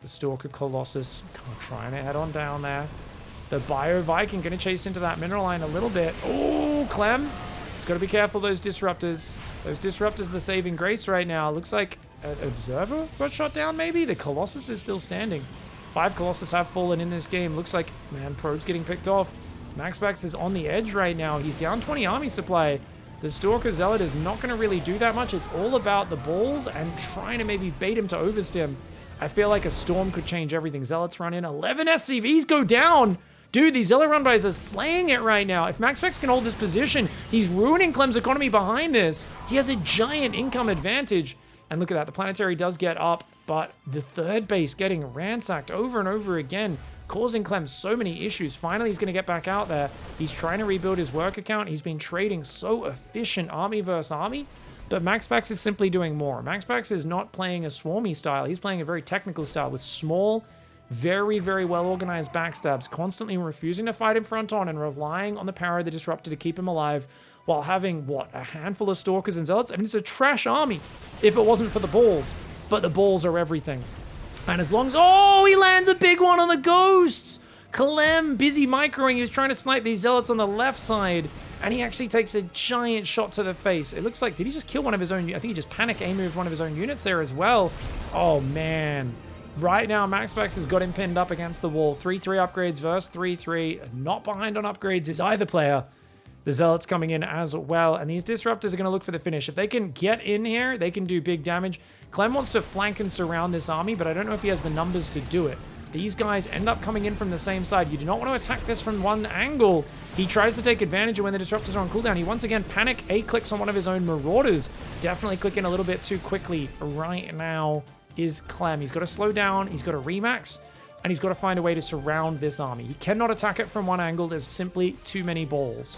[SPEAKER 1] The Stalker Colossus trying to head on down there. The Bio Viking going to chase into that mineral line a little bit. Oh, Clem. He's got to be careful, those Disruptors. Those Disruptors are the saving grace right now. Looks like an Observer got shot down, maybe? The Colossus is still standing. 5 Colossus have fallen in this game. Looks like, man, Probe's getting picked off. MAXPAX is on the edge right now. He's down 20 army supply. The Stalker Zealot is not going to really do that much. It's all about the balls and trying to maybe bait him to overstim. I feel like a Storm could change everything. Zealots run in. 11 SCVs go down. Dude, these Zealot run-bys are slaying it right now. If MAXPAX can hold this position, he's ruining Clem's economy behind this. He has a giant income advantage. And look at that. The Planetary does get up, but the 3rd base getting ransacked over and over again, causing Clem so many issues. Finally, he's going to get back out there. He's trying to rebuild his work account. He's been trading so efficient army versus army, but MAXPAX is simply doing more. MAXPAX is not playing a swarmy style. He's playing a very technical style with small, very, very well-organized backstabs, constantly refusing to fight him front on and relying on the power of the Disruptor to keep him alive while having, what, a handful of Stalkers and Zealots? I mean, it's a trash army if it wasn't for the balls, but the balls are everything. And as long as... Oh, he lands a big one on the Ghosts! Clem, busy microing. He was trying to snipe these Zealots on the left side. And he actually takes a giant shot to the face. It looks like... Did he just kill one of his own... I think he just panic aim-moved one of his own units there as well. Oh, man. Right now, MAXPAX has got him pinned up against the wall. 3-3 upgrades versus 3-3. Not behind on upgrades is either player. The Zealots coming in as well, and these Disruptors are going to look for the finish. If they can get in here, they can do big damage. Clem wants to flank and surround this army, but I don't know if he has the numbers to do it. These guys end up coming in from the same side. You do not want to attack this from one angle. He tries to take advantage of when the Disruptors are on cooldown. He once again clicks on one of his own Marauders. Definitely clicking a little bit too quickly right now is Clem. He's got to slow down. He's got to remax. And he's got to find a way to surround this army. He cannot attack it from one angle. There's simply too many balls.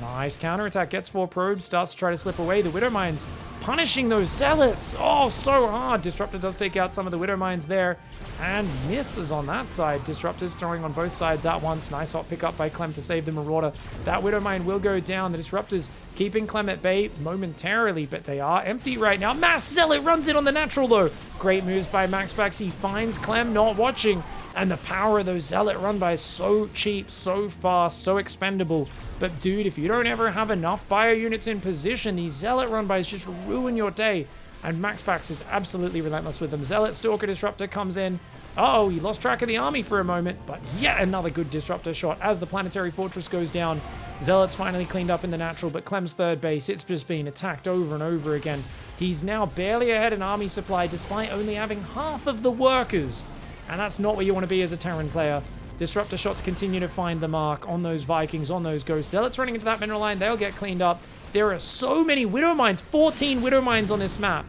[SPEAKER 1] Nice counterattack. Gets 4 probes. Starts to try to slip away. The Widow Mines punishing those Zealots. Oh, so hard. Disruptor does take out some of the Widow Mines there. And misses on that side. Disruptors throwing on both sides at once. Nice hot pickup by Clem to save the Marauder. That Widow Mine will go down. The Disruptors keeping Clem at bay momentarily, but they are empty right now. Mass Zealot runs in on the natural though. Great moves by MAXPAX. He finds Clem not watching. And the power of those Zealot run-bys is so cheap, so fast, so expendable. But dude, if you don't ever have enough bio units in position, these Zealot run-bys just ruin your day. And MAXPAX is absolutely relentless with them. Zealot Stalker Disruptor comes in. Uh-oh, he lost track of the army for a moment, but yet another good Disruptor shot as the Planetary Fortress goes down. Zealot's finally cleaned up in the natural, but Clem's third base, it's just being attacked over and over again. He's now barely ahead in army supply despite only having half of the workers. And that's not where you want to be as a Terran player. Disruptor shots continue to find the mark on those Vikings, on those Ghosts. Zealots running into that mineral line, they'll get cleaned up. There are so many Widow Mines, 14 Widow Mines on this map.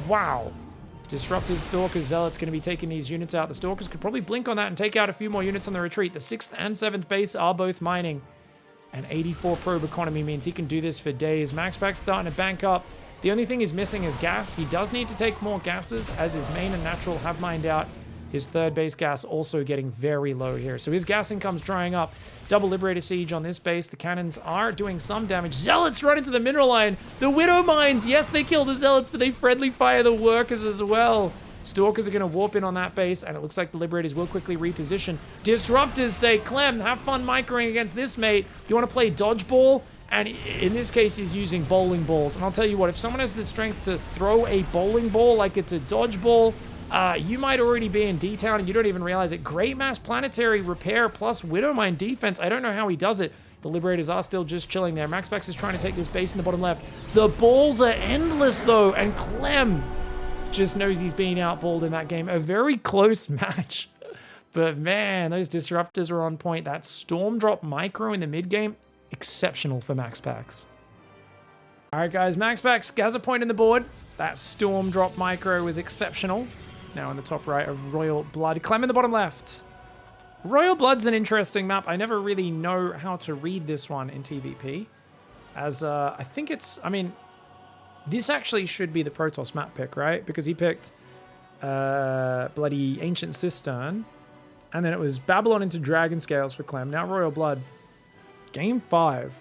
[SPEAKER 1] Wow. Disruptors, Stalkers, Zealots going to be taking these units out. The Stalkers could probably blink on that and take out a few more units on the retreat. The 6th and 7th base are both mining. And 84 probe economy means he can do this for days. MAXPAX starting to bank up. The only thing he's missing is gas. He does need to take more gases as his main and natural have mined out. His third base gas also getting very low here. So his gas income's drying up. Double Liberator Siege on this base. The cannons are doing some damage. Zealots run into the mineral line. The Widow Mines. Yes, they kill the Zealots, but they friendly fire the workers as well. Stalkers are going to warp in on that base, and it looks like the Liberators will quickly reposition. Disruptors say, Clem, have fun microing against this, mate. You want to play dodgeball? And in this case, he's using bowling balls. And I'll tell you what, if someone has the strength to throw a bowling ball like it's a dodgeball, you might already be in D-Town and you don't even realize it. Great mass planetary repair plus Widow Mine defense. I don't know how he does it. The Liberators are still just chilling there. MAXPAX is trying to take this base in the bottom left. The balls are endless, though. And Clem just knows he's being outballed in that game. A very close match. But man, those Disruptors are on point. That Storm Drop micro in the mid-game, exceptional for MAXPAX. All right, guys, MAXPAX has a point in the board. That Storm Drop micro was exceptional. Now in the top right of Royal Blood. Clem in the bottom left. Royal Blood's an interesting map. I never really know how to read this one in TVP. As I think it's, I mean, this actually should be the Protoss map pick, right? Because he picked bloody Ancient Cistern. And then it was Babylon into Dragon Scales for Clem. Now Royal Blood. Game 5.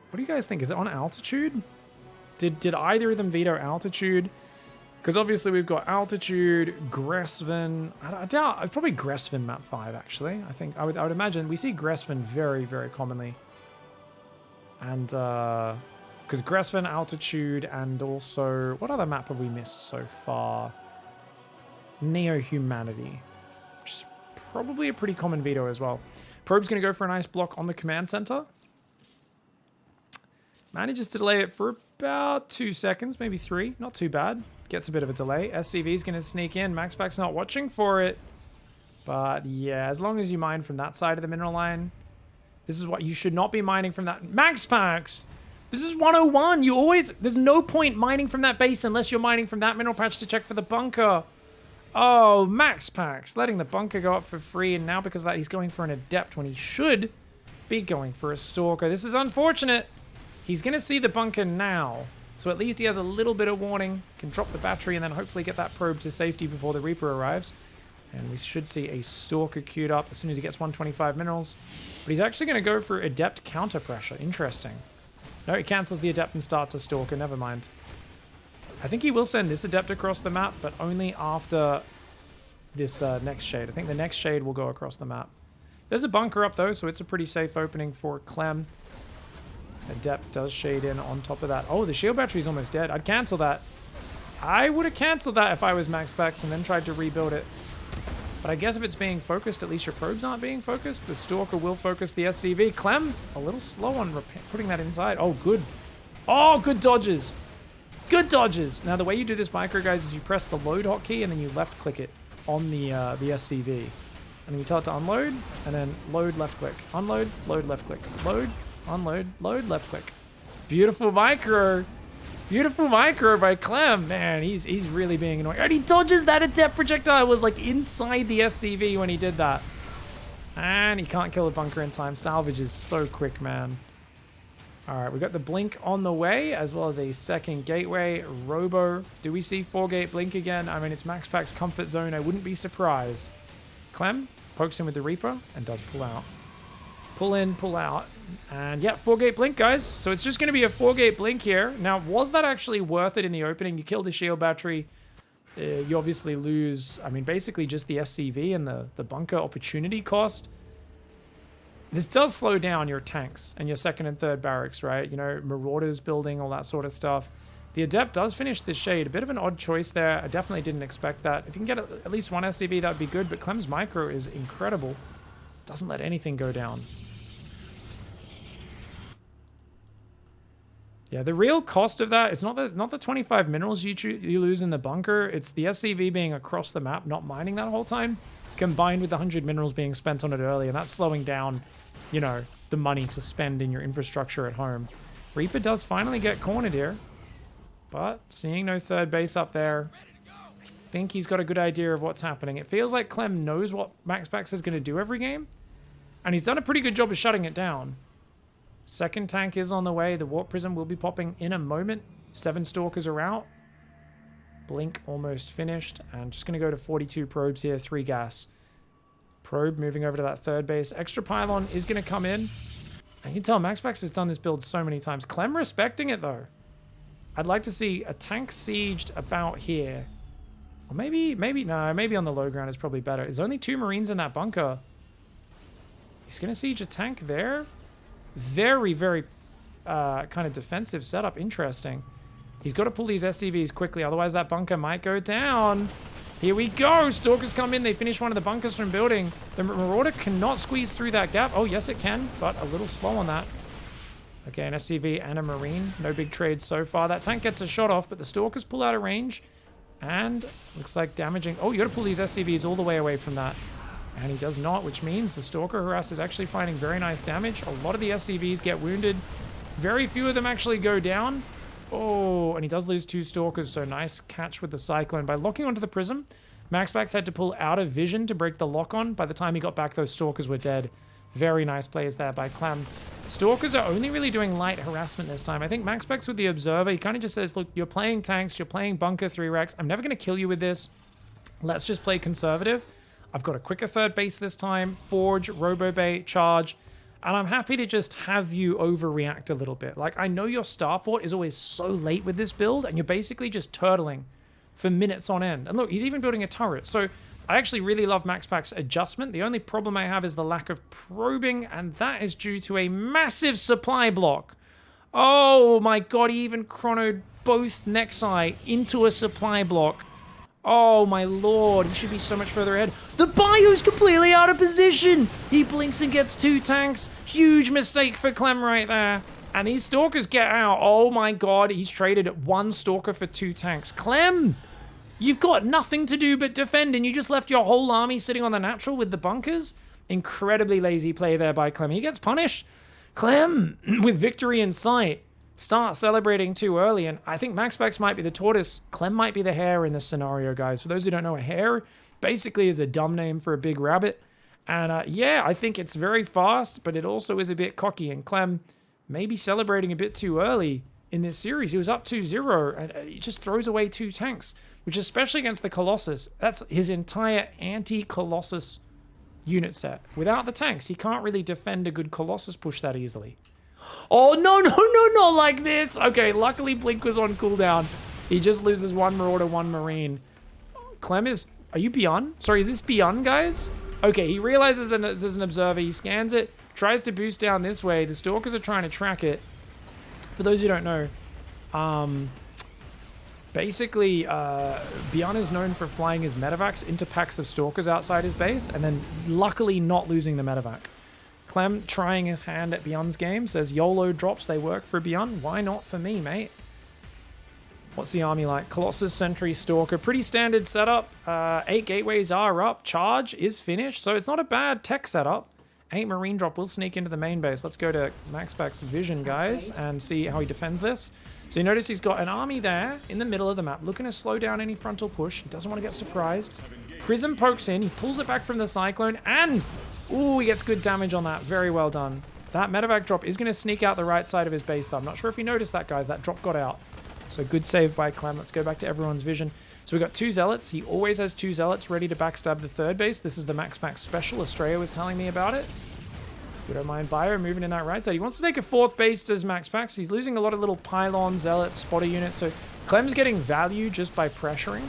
[SPEAKER 1] What do you guys think? Is it on altitude? Did either of them veto altitude? Because obviously we've got altitude, Gresvin. I doubt, probably Gresvin map 5 actually. I would imagine we see Gresvin very, very commonly. And because Gresvin, altitude, and also what other map have we missed so far? Neo-Humanity, which is probably a pretty common veto as well. Probe's going to go for a nice block on the command center. Manages to delay it for about 2 seconds, maybe 3. Not too bad. Gets a bit of a delay. SCV's going to sneak in. MAXPAX not watching for it. But yeah, as long as you mine from that side of the mineral line. This is what you should not be mining from that. MAXPAX! This is 101. You always... There's no point mining from that base unless you're mining from that mineral patch to check for the bunker. Oh, MAXPAX. Letting the bunker go up for free. And now because of that, he's going for an Adept when he should be going for a Stalker. This is unfortunate. He's going to see the bunker now. So at least he has a little bit of warning. Can drop the battery and then hopefully get that probe to safety before the Reaper arrives. And we should see a Stalker queued up as soon as he gets 125 minerals. But he's actually going to go for Adept counter pressure. Interesting. No, he cancels the Adept and starts a Stalker. Never mind. I think he will send this Adept across the map, but only after this next shade. I think the next shade will go across the map. There's a bunker up though, so it's a pretty safe opening for Clem. Adept does shade in on top of that. Oh, the shield battery's almost dead. I'd cancel that. I would have canceled that if I was MAXPAX and then tried to rebuild it. But I guess if it's being focused, at least your probes aren't being focused. The Stalker will focus the SCV. Clem, a little slow on putting that inside. Oh, good. Oh, good dodges. Good dodges. Now, the way you do this micro, guys, is you press the load hotkey and then you left click it on the SCV. And you tell it to unload, and then load, left click. Unload, load, left click. Load, unload, load, left click. Beautiful micro. Beautiful micro by Clem. Man, he's really being annoying. And he dodges that adept projectile. Was like inside the SCV when he did that. And he can't kill a bunker in time. Salvage is so quick, man. All right, we got the blink on the way, as well as a second gateway. Robo. Do we see 4-gate blink again? I mean, it's MAXPAX comfort zone. I wouldn't be surprised. Clem pokes in with the Reaper and does pull out. Pull in, pull out. And yeah, 4-gate blink, guys. So it's just going to be a 4-gate blink here. Now, was that actually worth it in the opening? You killed the shield battery. You obviously lose, I mean, basically just the SCV and the bunker opportunity cost. This does slow down your tanks and your second and third barracks, right? You know, Marauders building, all that sort of stuff. The Adept does finish the Shade. A bit of an odd choice there. I definitely didn't expect that. If you can get at least one SCV, that would be good. But Clem's micro is incredible. Doesn't let anything go down. Yeah, the real cost of that, it's not the 25 minerals you lose in the bunker. It's the SCV being across the map, not mining that whole time, combined with the 100 minerals being spent on it early. And that's slowing down, you know, the money to spend in your infrastructure at home. Reaper does finally get cornered here. But seeing no third base up there, I think he's got a good idea of what's happening. It feels like Clem knows what MAXPAX is going to do every game. And he's done a pretty good job of shutting it down. Second tank is on the way. The Warp Prism will be popping in a moment. 7 Stalkers are out. Blink almost finished. And just going to go to 42 probes here. 3 gas. Probe moving over to that third base. Extra pylon is going to come in. I can tell MAXPAX has done this build so many times. Clem respecting it though. I'd like to see a tank sieged about here. Or maybe on the low ground is probably better. There's only 2 Marines in that bunker. He's going to siege a tank there. Very, very kind of defensive setup. Interesting. He's got to pull these SCVs quickly, otherwise that bunker might go down. Here we go. Stalkers come in. They finish one of the bunkers from building. The Marauder cannot squeeze through that gap. Oh, yes, it can, but a little slow on that. Okay, an SCV and a Marine. No big trades so far. That tank gets a shot off, but the Stalkers pull out of range. And looks like damaging. Oh, you got to pull these SCVs all the way away from that. And he does not, which means the Stalker Harass is actually finding very nice damage. A lot of the SCVs get wounded. Very few of them actually go down. Oh, and he does lose 2 Stalkers, so nice catch with the Cyclone. By locking onto the Prism, MAXPAX had to pull out of vision to break the lock on. By the time he got back, those Stalkers were dead. Very nice plays there by Clem. Stalkers are only really doing light harassment this time. I think MAXPAX with the Observer, he kind of just says, look, you're playing tanks, you're playing bunker 3 Rex. I'm never going to kill you with this. Let's just play conservative. I've got a quicker third base this time. Forge, Robobait, Charge. And I'm happy to just have you overreact a little bit. Like, I know your starport is always so late with this build, and you're basically just turtling for minutes on end. And look, he's even building a turret. So I actually really love MAXPAX's adjustment. The only problem I have is the lack of probing, and that is due to a massive supply block. Oh my god, he even chronoed both Nexi into a supply block. Oh my lord, he should be so much further ahead. The Bayou's completely out of position. He blinks and gets 2 tanks. Huge mistake for Clem right there. And these Stalkers get out. Oh my god, he's traded 1 Stalker for 2 tanks. Clem, you've got nothing to do but defend, and you just left your whole army sitting on the natural with the bunkers. Incredibly lazy play there by Clem. He gets punished. Clem, with victory in sight, start celebrating too early, and I think MAXPAX might be the tortoise. Clem might be the hare in this scenario, guys. For those who don't know, a hare basically is a dumb name for a big rabbit. And yeah, I think it's very fast, but it also is a bit cocky, and Clem may be celebrating a bit too early in this series. He was up 2-0, and he just throws away 2 tanks, which especially against the Colossus, that's his entire anti-Colossus unit set. Without the tanks, he can't really defend a good Colossus push that easily. Oh, no, not like this. Okay, luckily Blink was on cooldown. He just loses 1 Marauder, 1 Marine. Clem is... Are you beyond? Sorry, is this beyond, guys? Okay, he realizes there's an Observer. He scans it, tries to boost down this way. The Stalkers are trying to track it. For those who don't know, Basically, Beyond is known for flying his medevacs into packs of stalkers outside his base, and then luckily not losing the medevac. Clem, trying his hand at Beyond's game, says YOLO drops, they work for Beyond. Why not for me, mate? What's the army like? Colossus, Sentry, Stalker. Pretty standard setup. 8 gateways are up. Charge is finished, so it's not a bad tech setup. 8 Marine drop will sneak into the main base. Let's go to MAXPAX Vision, guys, and see how he defends this. So you notice he's got an army there in the middle of the map, looking to slow down any frontal push. He doesn't want to get surprised. Prism pokes in. He pulls it back from the Cyclone, and ooh, he gets good damage on that. Very well done. That medevac drop is going to sneak out the right side of his base, though. I'm not sure if you noticed that, guys. That drop got out. So good save by Clem. Let's go back to everyone's vision. So we've got 2 Zealots. He always has 2 Zealots ready to backstab the third base. This is the MAXPAX special. Estrella was telling me about it. We don't mind Bio moving in that right side. He wants to take a 4th base as MAXPAX. He's losing a lot of little pylon, Zealot, spotter units. So Clem's getting value just by pressuring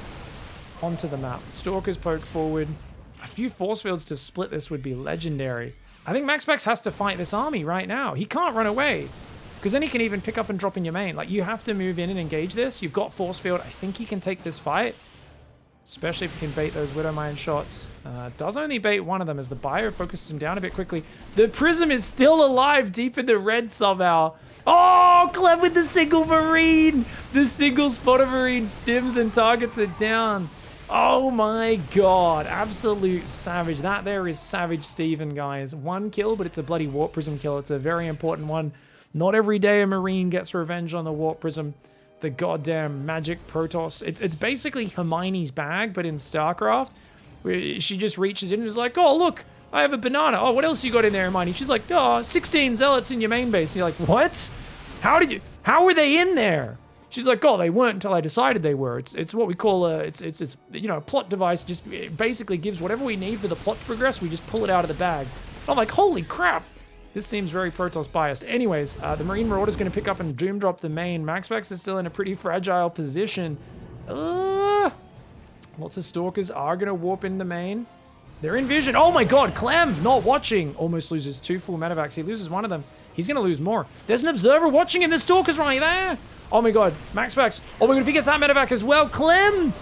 [SPEAKER 1] onto the map. Stalkers poke forward. A few force fields to split this would be legendary. I think MAXPAX has to fight this army right now. He can't run away, because then he can even pick up and drop in your main. Like, you have to move in and engage this. You've got force field. I think he can take this fight, especially if he can bait those Widowmine shots. Does only bait one of them as the Bio focuses him down a bit quickly. The Prism is still alive deep in the red somehow. Oh, Clem with the single Marine. The single spotter Marine stims and targets it down. Oh my god, absolute savage. That there is Savage Steven, guys. 1 kill, but it's a bloody Warp Prism kill. It's a very important one. Not every day a Marine gets revenge on the Warp Prism. The goddamn magic Protoss. It's basically Hermione's bag, but in StarCraft, where she just reaches in and is like, oh, look, I have a banana. Oh, what else you got in there, Hermione? She's like, oh, 16 Zealots in your main base. And you're like, what? How were they in there? She's like, oh, they weren't until I decided they were. It's what we call a plot device. Just it basically gives whatever we need for the plot to progress. We just pull it out of the bag. I'm like, holy crap. This seems very Protoss biased. Anyways, the Marine Marauder's going to pick up and doom drop the main. MAXPAX is still in a pretty fragile position. Lots of Stalkers are going to warp in the main. They're in vision. Oh my god, Clem not watching. Almost loses 2 full medevacs. He loses one of them. He's going to lose more. There's an observer watching him. The Stalker's right there. Oh my god, MAXPAX. Oh my god, if he gets that medevac as well. Clem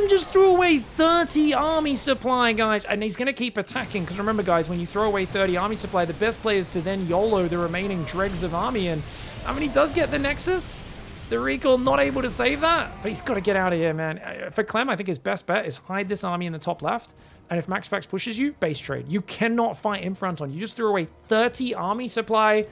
[SPEAKER 1] just threw away 30 army supply, guys. And he's going to keep attacking. Because remember, guys, when you throw away 30 army supply, the best play is to then YOLO the remaining dregs of army. And I mean, he does get the Nexus. The Recall not able to save that. But he's got to get out of here, man. For Clem, I think his best bet is hide this army in the top left. And if MAXPAX pushes you, base trade. You cannot fight in front on. You just threw away 30 army supply.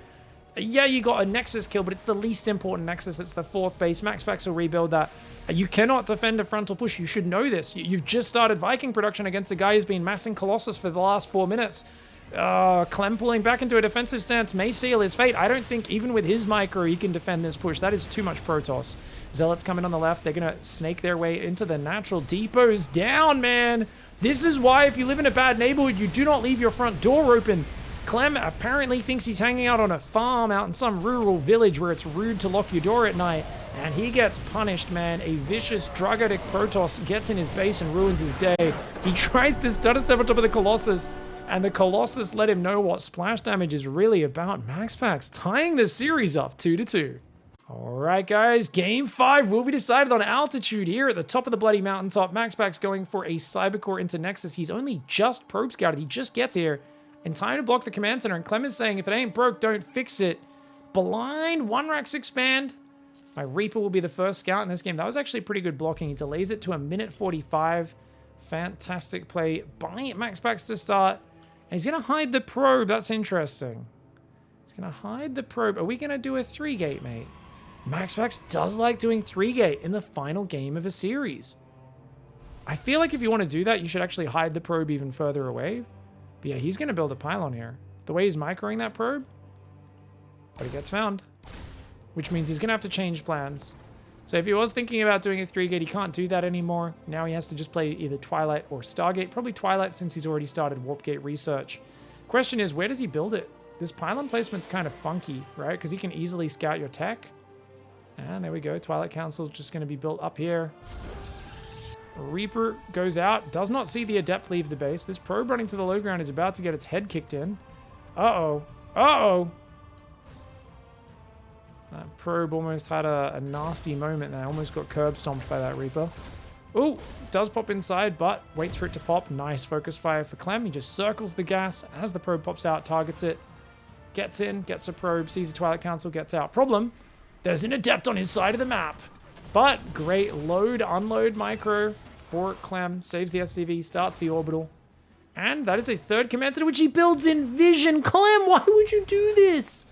[SPEAKER 1] Yeah, you got a Nexus kill, but it's the least important Nexus. It's the 4th base. MAXPAX will rebuild that. You cannot defend a frontal push. You should know this. You've just started Viking production against a guy who's been massing Colossus for the last 4 minutes. Clem pulling back into a defensive stance may seal his fate. I don't think even with his micro he can defend this push. That is too much Protoss. Zealots coming on the left. They're going to snake their way into the natural. Depot's down, man. This is why if you live in a bad neighborhood, you do not leave your front door open. Clem apparently thinks he's hanging out on a farm out in some rural village where it's rude to lock your door at night. And he gets punished, man. A vicious drug addict Protoss gets in his base and ruins his day. He tries to stutter step on top of the Colossus, and the Colossus let him know what splash damage is really about. MAXPAX tying the series up 2-2. Alright guys, game 5 will be decided on altitude here at the top of the bloody mountaintop. MAXPAX going for a Cybercore into Nexus. He's only just probe scouted. He just gets here in time to block the command center, and Clem is saying, if it ain't broke, don't fix it. Blind, 1 Rax expand. My Reaper will be the first scout in this game. That was actually pretty good blocking. He delays it to a minute 45. Fantastic play by MAXPAX to start. And he's going to hide the probe. That's interesting. He's going to hide the probe. Are we going to do a 3-gate, mate? MAXPAX does like doing 3-gate in the final game of a series. I feel like if you want to do that, you should actually hide the probe even further away. But yeah, he's going to build a pylon here. The way he's microing that probe. But he gets found. Which means he's going to have to change plans. So if he was thinking about doing a 3-gate, he can't do that anymore. Now he has to just play either Twilight or Stargate. Probably Twilight since he's already started Warp Gate research. Question is, where does he build it? This pylon placement's kind of funky, right? Because he can easily scout your tech. And there we go. Twilight Council just going to be built up here. Reaper goes out. Does not see the Adept leave the base. This probe running to the low ground is about to get its head kicked in. Uh-oh. Uh-oh. That probe almost had a nasty moment there. Almost got curb stomped by that Reaper. Ooh, does pop inside, but waits for it to pop. Nice focus fire for Clem. He just circles the gas as the probe pops out, targets it, gets in, gets a probe, sees the Twilight Council, gets out. Problem, there's an Adept on his side of the map. But great load, unload micro for Clem. Saves the SCV, starts the orbital. And that is a third command center, which he builds in Vision. Clem, why would you do this?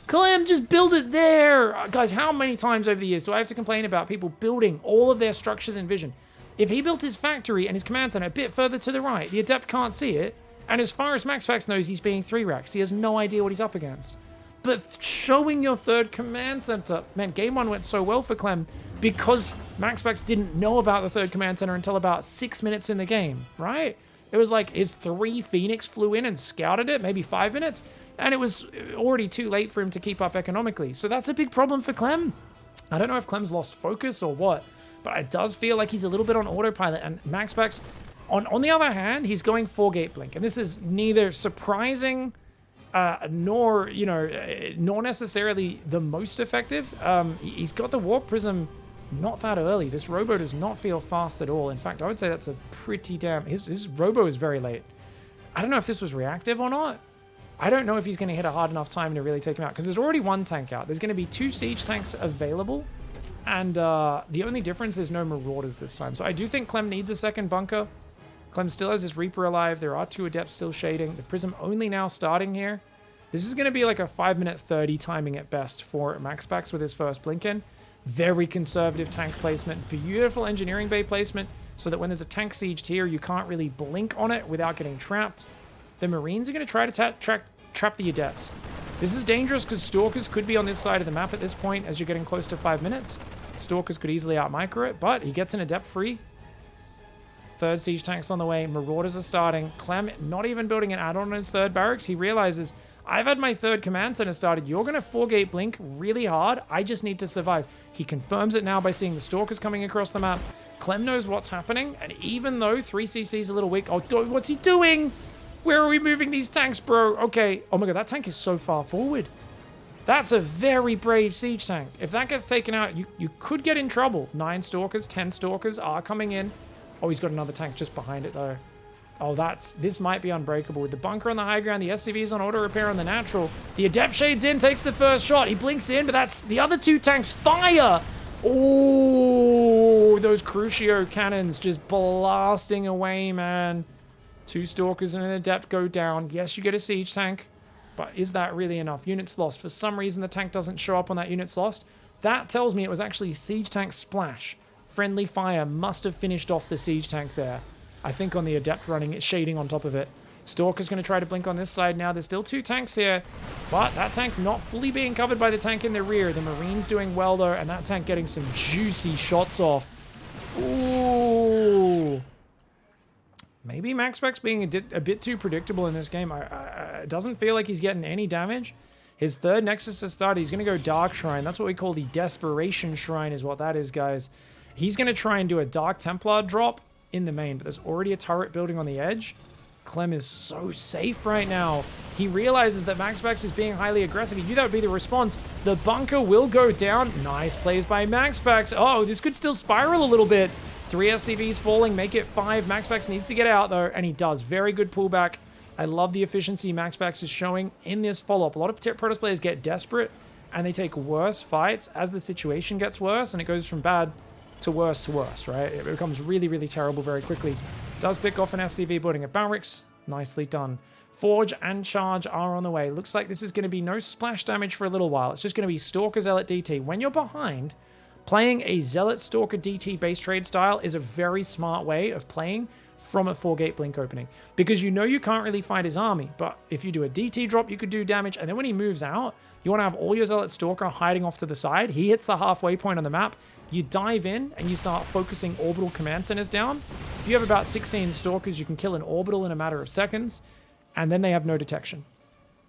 [SPEAKER 1] Clem, just build it there. Guys, how many times over the years do I have to complain about people building all of their structures in Vision? If he built his factory and his command center a bit further to the right, the Adept can't see it. And as far as MAXPAX knows, he's being 3 racks. He has no idea what he's up against. But showing your third command center, man, game 1 went so well for Clem because MAXPAX didn't know about the third command center until about 6 minutes in the game, right? It was like his 3 Phoenix flew in and scouted it, maybe 5 minutes. And it was already too late for him to keep up economically. So that's a big problem for Clem. I don't know if Clem's lost focus or what, but it does feel like he's a little bit on autopilot. And MAXPAX, on the other hand, he's going 4-gate blink. And this is neither surprising nor necessarily the most effective. He's got the Warp Prism not that early. This Robo does not feel fast at all. In fact, I would say that's a pretty damn... His Robo is very late. I don't know if this was reactive or not. I don't know if he's going to hit a hard enough time to really take him out, because there's already 1 tank out. There's going to be 2 siege tanks available, and the only difference is no Marauders this time. So I do think Clem needs a second bunker. Clem still has his Reaper alive. There are 2 Adepts still shading. The Prism only now starting here. This is going to be like a 5-minute 30 timing at best for MAXPAX with his first blink in. Very conservative tank placement. Beautiful engineering bay placement, so that when there's a tank sieged here, you can't really blink on it without getting trapped. The Marines are going to try to trap the Adepts. This is dangerous because Stalkers could be on this side of the map at this point as you're getting close to 5 minutes. Stalkers could easily out-micro it, but he gets an Adept free. Third siege tank's on the way. Marauders are starting. Clem not even building an add-on on his third barracks. He realizes, I've had my third command center started. You're going to 4-gate blink really hard. I just need to survive. He confirms it now by seeing the Stalkers coming across the map. Clem knows what's happening, and even though 3CC is a little weak... Oh, what's he doing? Where are we moving these tanks, bro? Okay. Oh my god, that tank is so far forward. That's a very brave siege tank. If that gets taken out, you could get in trouble. 9 Stalkers, 10 Stalkers are coming in. Oh, he's got another tank just behind it, though. Oh, this might be unbreakable. With the bunker on the high ground, the SCV's on auto repair on the natural. The Adept shades in, takes the first shot. He blinks in, but that's the other 2 tanks fire. Oh, those Crucio cannons just blasting away, man. 2 Stalkers and an Adept go down. Yes, you get a siege tank, but is that really enough? Units lost. For some reason, the tank doesn't show up on that units lost. That tells me it was actually siege tank splash. Friendly fire must have finished off the siege tank there. I think on the Adept running it, shading on top of it. Stalker's going to try to blink on this side now. There's still 2 tanks here, but that tank not fully being covered by the tank in the rear. The Marines doing well, though, and that tank getting some juicy shots off. Ooh. Maybe MAXPAX being a bit too predictable in this game. It doesn't feel like he's getting any damage. His third Nexus has started. He's going to go Dark Shrine. That's what we call the Desperation Shrine is what that is, guys. He's going to try and do a Dark Templar drop in the main, but there's already a turret building on the edge. Clem is so safe right now. He realizes that MAXPAX is being highly aggressive. He knew that would be the response. The bunker will go down. Nice plays by MAXPAX. Oh, this could still spiral a little bit. 3 SCVs falling, make it 5. MAXPAX needs to get out, though, and he does. Very good pullback. I love the efficiency MAXPAX is showing in this follow-up. A lot of Protoss players get desperate, and they take worse fights as the situation gets worse, and it goes from bad to worse, right? It becomes really, really terrible very quickly. Does pick off an SCV building a barracks. Nicely done. Forge and Charge are on the way. Looks like this is going to be no splash damage for a little while. It's just going to be Stalker, Zealot, DT. When you're behind, playing a Zealot, Stalker, DT base trade style is a very smart way of playing from a 4-gate blink opening, because you know you can't really fight his army, but if you do a DT drop, you could do damage, and then when he moves out, you want to have all your Zealot Stalker hiding off to the side. He hits the halfway point on the map. You dive in, and you start focusing orbital command centers down. If you have about 16 Stalkers, you can kill an orbital in a matter of seconds, and then they have no detection.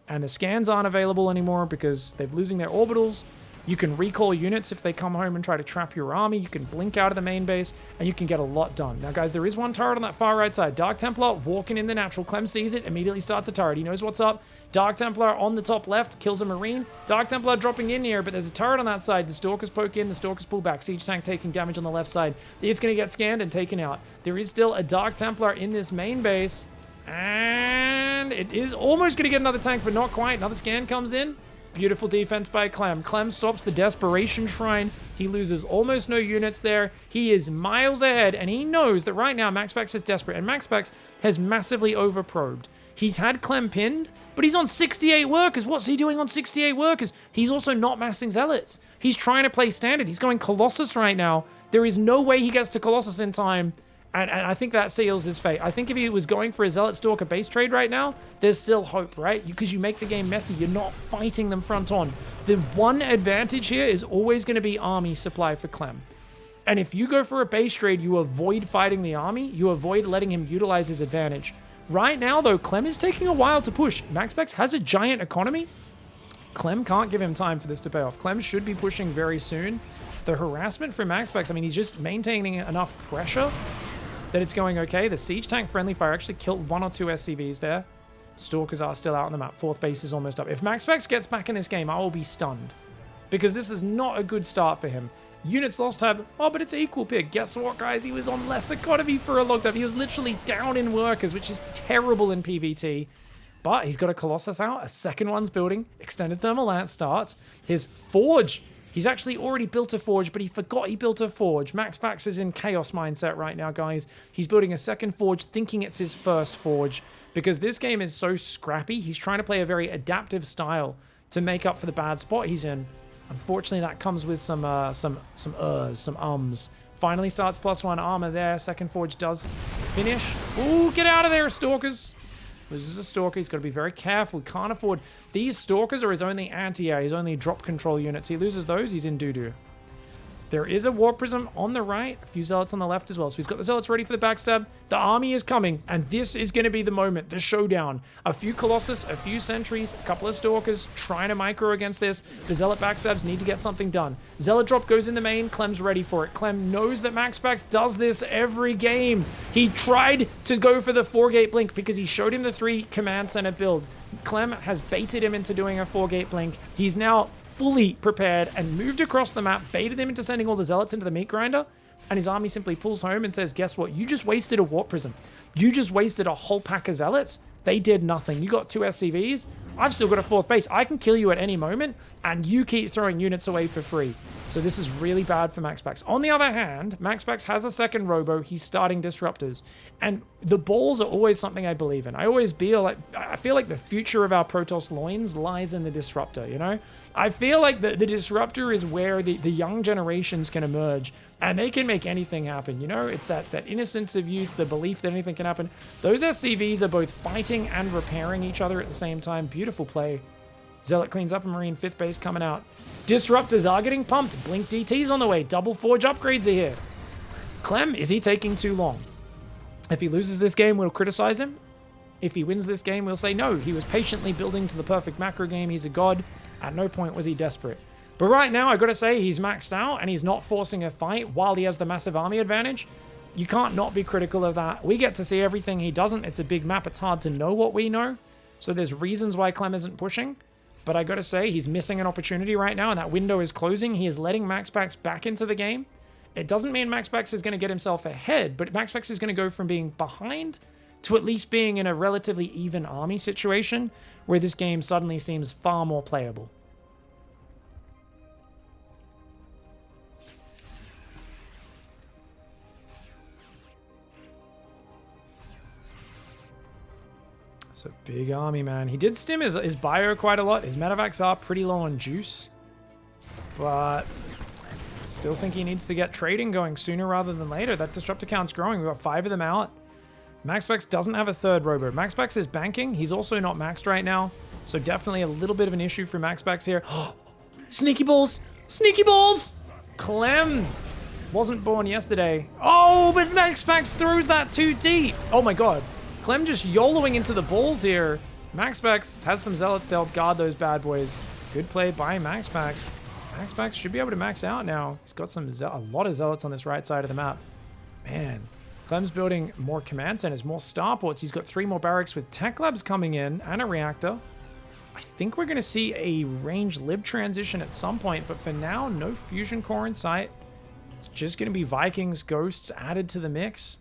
[SPEAKER 1] And the scans aren't available anymore because they're losing their orbitals. You can recall units if they come home and try to trap your army. You can blink out of the main base, and you can get a lot done. Now, guys, there is one turret on that far right side. Dark Templar walking in the natural. Clem sees it, immediately starts a turret. He knows what's up. Dark Templar on the top left, kills a Marine. Dark Templar dropping in here, but there's a turret on that side. The Stalkers poke in, the Stalkers pull back. Siege Tank taking damage on the left side. It's going to get scanned and taken out. There is still a Dark Templar in this main base, and it is almost going to get another tank, but not quite. Another scan comes in. Beautiful defense by Clem. Clem stops the Desperation Shrine. He loses almost no units there. He is miles ahead, and he knows that right now MAXPAX is desperate, and MAXPAX has massively overprobed. He's had Clem pinned, but he's on 68 workers. What's he doing on 68 workers? He's also not massing Zealots. He's trying to play standard. He's going Colossus right now. There is no way he gets to Colossus in time. And I think that seals his fate. I think if he was going for a Zealot Stalker base trade right now, there's still hope, right? Because you make the game messy. You're not fighting them front on. The one advantage here is always going to be army supply for Clem. And if you go for a base trade, you avoid fighting the army. You avoid letting him utilize his advantage. Right now, though, Clem is taking a while to push. MAXPAX has a giant economy. Clem can't give him time for this to pay off. Clem should be pushing very soon. The harassment for MAXPAX, I mean, he's just maintaining enough pressure that it's going okay. The Siege Tank friendly fire actually killed 1 or 2 SCVs there. Stalkers are still out on the map. 4th base is almost up. If MAXPAX gets back in this game, I will be stunned. Because this is not a good start for him. Units lost tab. Oh, but it's equal pig. Guess what, guys? He was on less economy for a long time. He was literally down in workers, which is terrible in PvT. But he's got a Colossus out. A second one's building. Extended Thermal Lance starts. His Forge. He's actually already built a Forge, but he forgot he built a Forge. MAXPAX is in chaos mindset right now, guys. He's building a second Forge, thinking it's his first Forge. Because this game is so scrappy, he's trying to play a very adaptive style to make up for the bad spot he's in. Unfortunately, that comes with some ums. Finally starts +1 armor there. Second Forge does finish. Ooh, get out of there, Stalkers. Loses a Stalker. He's got to be very careful. Can't afford... These Stalkers are his only anti-air, his only drop control units. He loses those, he's in doo-doo. There is a Warp Prism on the right. A few Zealots on the left as well. So he's got the Zealots ready for the backstab. The army is coming, and this is going to be the moment, the showdown. A few Colossus, a few Sentries, a couple of Stalkers trying to micro against this. The Zealot backstabs need to get something done. Zealot drop goes in the main. Clem's ready for it. Clem knows that MAXPAX does this every game. He tried to go for the 4-gate blink because he showed him the 3 command center build. Clem has baited him into doing a 4-gate blink. He's now fully prepared and moved across the map, baited them into sending all the Zealots into the meat grinder, and his army simply pulls home and says, guess what? You just wasted a Warp Prism. You just wasted a whole pack of Zealots. They did nothing. You got 2 SCVs. I've still got a 4th base. I can kill you at any moment, and you keep throwing units away for free. So this is really bad for MAXPAX. On the other hand, MAXPAX has a second Robo. He's starting Disruptors. And the balls are always something I believe in. I feel like the future of our Protoss loins lies in the Disruptor, you know? I feel like the Disruptor is where the young generations can emerge, and they can make anything happen, you know? It's that innocence of youth, the belief that anything can happen. Those SCVs are both fighting and repairing each other at the same time. Beautiful play. Zealot cleans up a Marine, 5th base coming out. Disruptors are getting pumped. Blink DT's on the way. Double Forge upgrades are here. Clem, is he taking too long? If he loses this game, we'll criticize him. If he wins this game, we'll say, no, he was patiently building to the perfect macro game. He's a god. At no point was he desperate. But right now, I gotta say, he's maxed out and he's not forcing a fight while he has the massive army advantage. You can't not be critical of that. We get to see everything he doesn't. It's a big map. It's hard to know what we know. So there's reasons why Clem isn't pushing. But I gotta say, he's missing an opportunity right now, and that window is closing. He is letting MAXPAX back into the game. It doesn't mean MAXPAX is going to get himself ahead, but MAXPAX is going to go from being behind to at least being in a relatively even army situation, where this game suddenly seems far more playable. It's a big army, man. He did stim his bio quite a lot. His medevacs are pretty low on juice. But still think he needs to get trading going sooner rather than later. That disruptor count's growing. We've got 5 of them out. MAXPAX doesn't have a 3rd Robo. MAXPAX is banking. He's also not maxed right now. So definitely a little bit of an issue for MAXPAX here. Sneaky balls! Sneaky balls! Clem wasn't born yesterday. Oh, but MAXPAX throws that too deep. Oh my god. Clem just YOLOing into the balls here. MAXPAX has some Zealots to help guard those bad boys. Good play by MAXPAX. MAXPAX should be able to max out now. He's got a lot of zealots on this right side of the map. Man, Clem's building more command centers, more starports. He's got 3 more barracks with tech labs coming in and a reactor. I think we're going to see a range lib transition at some point, but for now, no fusion core in sight. It's just going to be Vikings, Ghosts added to the mix.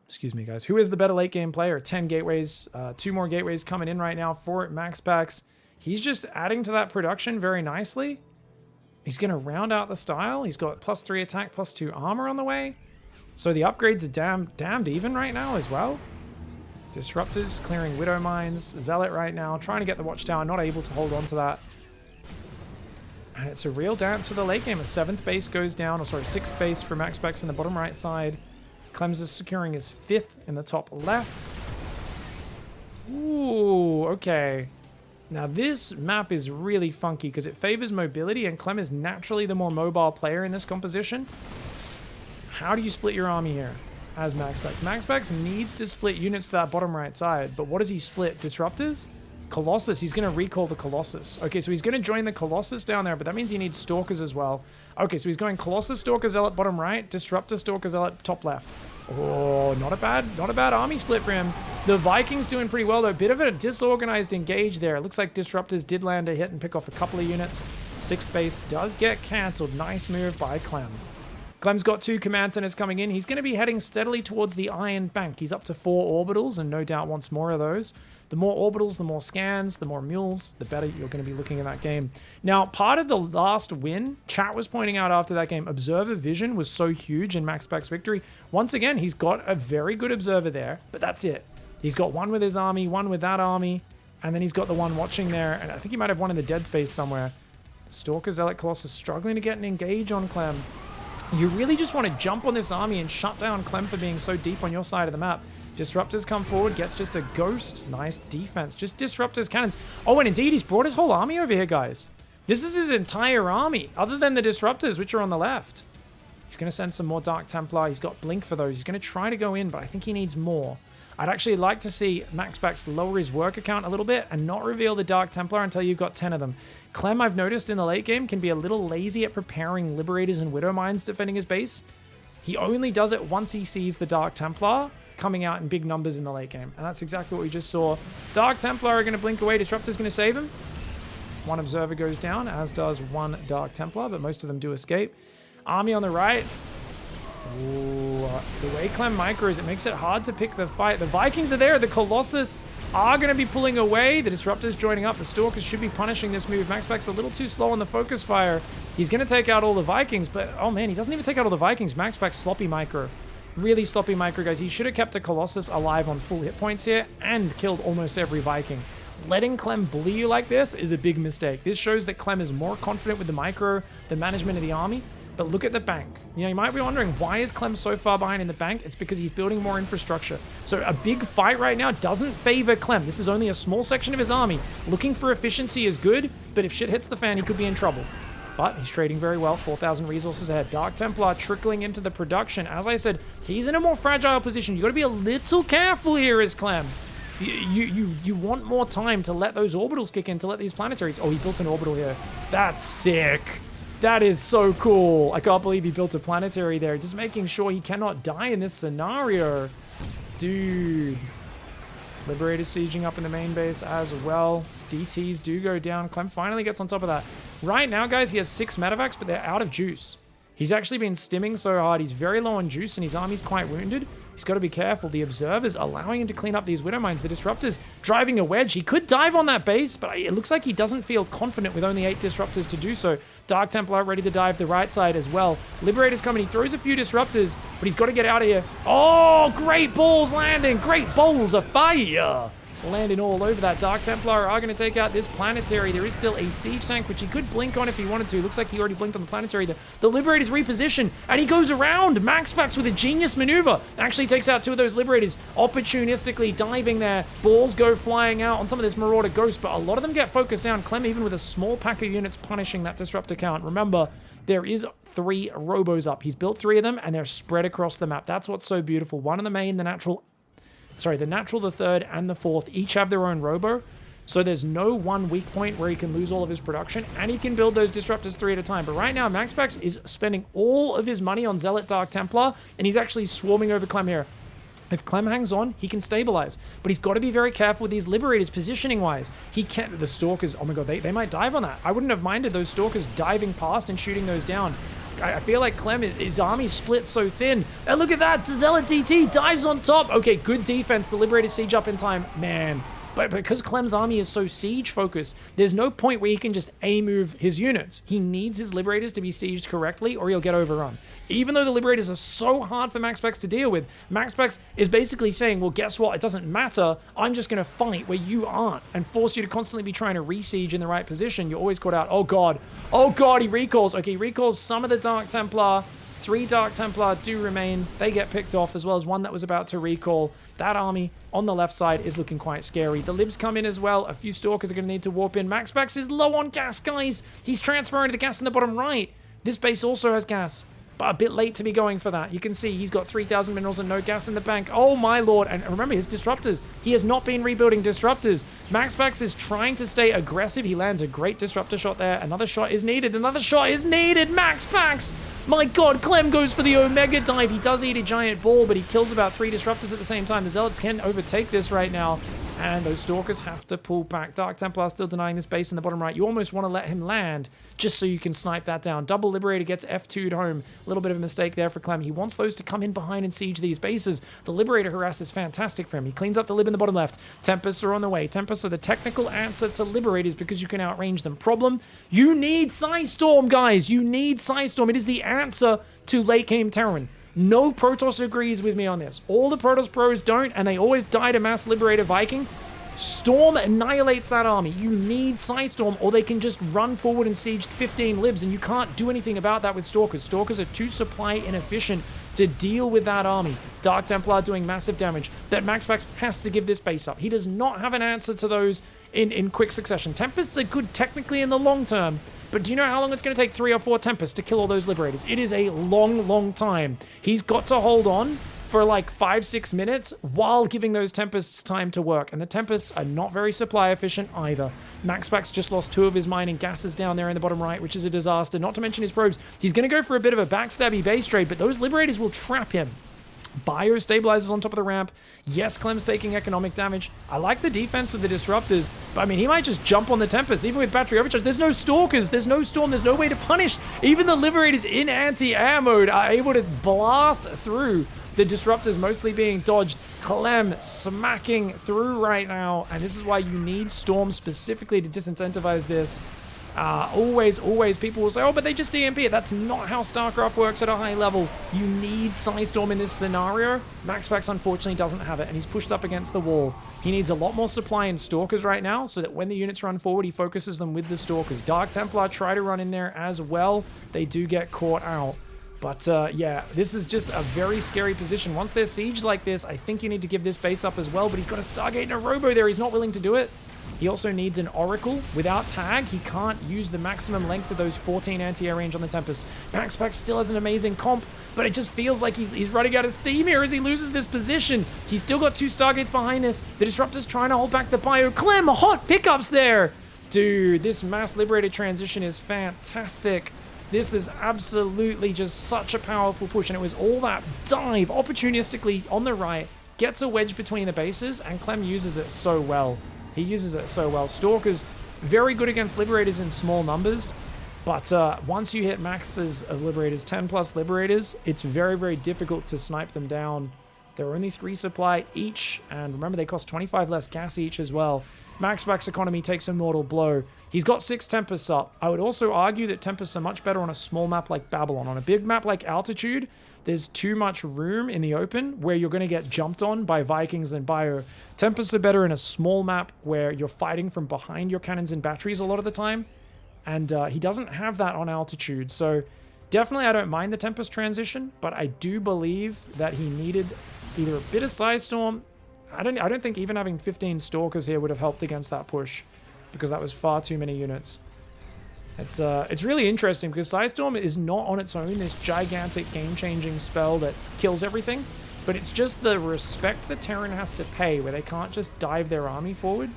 [SPEAKER 1] Excuse me, guys. Who is the better late game player? 10 gateways, 2 more gateways coming in right now for MAXPAX. He's just adding to that production very nicely. He's going to round out the style. He's got +3 attack, +2 armor on the way. So the upgrades are damned even right now as well. Disruptors clearing Widow Mines. Zealot right now trying to get the Watchtower, not able to hold on to that. And it's a real dance for the late game. A 7th base goes down, or sorry, 6th base for MAXPAX in the bottom right side. Clem's is securing his 5th in the top left. Ooh, okay. Now this map is really funky because it favors mobility, and Clem is naturally the more mobile player in this composition. How do you split your army here as MAXPAX? MAXPAX needs to split units to that bottom right side, but what does he split? Disruptors? Colossus. He's going to recall the Colossus. Okay, so he's going to join the Colossus down there, but that means he needs Stalkers as well. Okay, so he's going Colossus, Stalker, Zealot bottom right, Disruptor, Stalker, Zealot top left. Oh, not a bad army split for him. The Vikings doing pretty well, though. Bit of a disorganized engage there. It looks like Disruptors did land a hit and pick off a couple of units. 6th base does get cancelled. Nice move by Clem. Clem's got 2 command centers coming in. He's going to be heading steadily towards the Iron Bank. He's up to 4 orbitals and no doubt wants more of those. The more orbitals, the more scans, the more mules, the better you're going to be looking at that game. Now, part of the last win, chat was pointing out after that game, observer vision was so huge in MAXPAX victory. Once again, he's got a very good observer there, but that's it. He's got one with his army, one with that army, and then he's got the one watching there, and I think he might have one in the dead space somewhere. The Stalker, Zealot, Colossus struggling to get an engage on Clem. You really just want to jump on this army and shut down Clem for being so deep on your side of the map. Disruptors come forward, gets just a Ghost. Nice defense. Just Disruptors, cannons. Oh, and indeed, he's brought his whole army over here, guys. This is his entire army, other than the Disruptors, which are on the left. He's going to send some more Dark Templar. He's got Blink for those. He's going to try to go in, but I think he needs more. I'd actually like to see MAXPAX lower his work account a little bit and not reveal the Dark Templar until you've got 10 of them. Clem, I've noticed in the late game, can be a little lazy at preparing Liberators and Widow Mines defending his base. He only does it once he sees the Dark Templar coming out in big numbers in the late game. And that's exactly what we just saw. Dark Templar are going to blink away. Disruptor's going to save him. One Observer goes down, as does one Dark Templar, but most of them do escape. Army on the right. Ooh, the way Clem micros, it makes it hard to pick the fight. The Vikings are there. The Colossus are going to be pulling away. The Disruptors joining up. The Stalkers should be punishing this move. MAXPAX a little too slow on the focus fire. He's going to take out all the Vikings, but oh man, he doesn't even take out all the Vikings. MAXPAX sloppy micro. Really sloppy micro, guys. He should have kept a Colossus alive on full hit points here and killed almost every Viking. Letting Clem bully you like this is a big mistake. This shows that Clem is more confident with the micro, the management of the army. But look at the bank. You know, you might be wondering, why is Clem so far behind in the bank? It's because he's building more infrastructure. So a big fight right now doesn't favor Clem. This is only a small section of his army. Looking for efficiency is good, but if shit hits the fan, he could be in trouble. But he's trading very well. 4,000 resources ahead. Dark Templar trickling into the production. As I said, he's in a more fragile position. You got to be a little careful here as Clem. You want more time to let those orbitals kick in, to let these planetaries... Oh, he built an orbital here. That's sick. That is so cool. I can't believe he built a planetary there. Just making sure he cannot die in this scenario. Dude. Liberators sieging up in the main base as well. DTs do go down. Clem finally gets on top of that. Right now, guys, he has 6 medevacs, but they're out of juice. He's actually been stimming so hard. He's very low on juice, and his army's quite wounded. He's got to be careful. The Observer's allowing him to clean up these Widow Mines. The Disruptor's driving a wedge. He could dive on that base, but it looks like he doesn't feel confident with only 8 Disruptors to do so. Dark Templar ready to dive the right side as well. Liberator's coming. He throws a few Disruptors, but he's got to get out of here. Oh, great balls landing. Great balls of fire. Landing all over that. Dark Templar are going to take out this planetary. There is still a siege tank, which he could blink on if he wanted to. Looks like he already blinked on the planetary. The Liberator's repositioned, and he goes around. MAXPAX with a genius maneuver. Actually takes out 2 of those Liberators. Opportunistically diving there. Balls go flying out on some of this Marauder Ghost, but a lot of them get focused down. Clem, even with a small pack of units, punishing that Disruptor count. Remember, there is 3 Robos up. He's built 3 of them, and they're spread across the map. That's what's so beautiful. One in the main, the natural, the third, and the fourth each have their own robo. So there's no one weak point where he can lose all of his production, and he can build those disruptors 3 at a time. But right now, MAXPAX is spending all of his money on Zealot Dark Templar, and he's actually swarming over Clem here. If Clem hangs on, he can stabilize. But he's got to be very careful with these Liberators positioning-wise. He can't... The Stalkers... Oh my god, they might dive on that. I wouldn't have minded those Stalkers diving past and shooting those down. I feel like Clem, his army split so thin. And look at that! Zealot DT dives on top! Okay, good defense. The Liberators siege up in time. Man... But because Clem's army is so siege-focused, there's no point where he can just A-move his units. He needs his Liberators to be sieged correctly, or he'll get overrun. Even though the Liberators are so hard for MAXPAX to deal with, MAXPAX is basically saying, well, guess what? It doesn't matter. I'm just going to fight where you aren't and force you to constantly be trying to re-siege in the right position. You're always caught out. Oh, God. Oh, God, he recalls. Okay, he recalls some of the Dark Templar. 3 Dark Templar do remain. They get picked off, as well as one that was about to recall. That army on the left side is looking quite scary. The Libs come in as well. A few Stalkers are going to need to warp in. MAXPAX is low on gas, guys. He's transferring to the gas in the bottom right. This base also has gas, but a bit late to be going for that. You can see he's got 3,000 minerals and no gas in the bank. Oh my lord. And remember his disruptors. He has not been rebuilding disruptors. MAXPAX is trying to stay aggressive. He lands a great disruptor shot there. Another shot is needed. Another shot is needed. MAXPAX! My god, Clem goes for the Omega dive. He does eat a giant ball, but he kills about 3 disruptors at the same time. The Zealots can overtake this right now. And those Stalkers have to pull back. Dark Templar still denying this base in the bottom right. You almost want to let him land just so you can snipe that down. Double Liberator gets F2'd home. A little bit of a mistake there for Clem. He wants those to come in behind and siege these bases. The Liberator harass is fantastic for him. He cleans up the Lib in the bottom left. Tempests are on the way. Tempests are the technical answer to Liberators because you can outrange them. Problem? You need Psystorm, guys. You need Psystorm. It is the answer to late game Terran. No Protoss agrees with me on this. All the Protoss pros don't, and they always die to Mass Liberator Viking. Storm annihilates that army. You need Psystorm, or they can just run forward and siege 15 Libs, and you can't do anything about that with Stalkers. Stalkers are too supply inefficient to deal with that army. Dark Templar doing massive damage. That MAXPAX has to give this base up. He does not have an answer to those in quick succession. Tempests are good technically in the long term, but do you know how long it's going to take 3 or 4 Tempests to kill all those Liberators? It is a long, long time. He's got to hold on for like 5-6 minutes while giving those Tempests time to work. And the Tempests are not very supply efficient either. MAXPAX just lost 2 of his mining gases down there in the bottom right, which is a disaster. Not to mention his probes. He's going to go for a bit of a backstabby base trade, but those Liberators will trap him. Bio stabilizes on top of the ramp. Yes, Clem's taking economic damage. I like the defense with the disruptors, but I mean, he might just jump on the Tempest, even with battery overcharge. There's no Stalkers, there's no Storm, there's no way to punish. Even the Liberators in anti-air mode are able to blast through the disruptors, mostly being dodged. Clem smacking through right now, and this is why you need Storm specifically to disincentivize this. Always people will say, oh, but they just EMP it. That's not how StarCraft works at a high level. You need Psystorm in this scenario. MAXPAX unfortunately doesn't have it, and he's pushed up against the wall. He needs a lot more supply in Stalkers right now, so that when the units run forward, he focuses them with the Stalkers. Dark Templar try to run in there as well. They do get caught out. But yeah, this is just a very scary position. Once they're sieged like this, I think you need to give this base up as well, but he's got a Stargate and a Robo there. He's not willing to do it. He also needs an Oracle. Without tag, he can't use the maximum length of those 14 anti-air range on the Tempest. MAXPAX still has an amazing comp, but it just feels like he's running out of steam here as he loses this position. He's still got 2 Stargates behind this. The Disruptor's trying to hold back the Bio. Clem, hot pickups there! Dude, this Mass Liberator transition is fantastic. This is absolutely just such a powerful push, and it was all that dive opportunistically on the right, gets a wedge between the bases, and Clem uses it so well. He uses it so well. Stalkers, very good against Liberators in small numbers, but once you hit maxes of Liberators, 10 plus Liberators, it's very, very difficult to snipe them down. There are only 3 supply each, and remember they cost 25 less gas each as well. MAXPAX economy takes a mortal blow. He's got 6 Tempests up. I would also argue that Tempests are much better on a small map like Babylon. On a big map like Altitude, there's too much room in the open where you're going to get jumped on by Vikings and Bio. Tempests are better in a small map where you're fighting from behind your cannons and batteries a lot of the time. And he doesn't have that on Altitude. So definitely I don't mind the Tempest transition, but I do believe that he needed either a bit of Psystorm. I don't think even having 15 Stalkers here would have helped against that push, because that was far too many units. It's really interesting because Psystorm is not on its own this gigantic game-changing spell that kills everything, but it's just the respect the Terran has to pay where they can't just dive their army forward.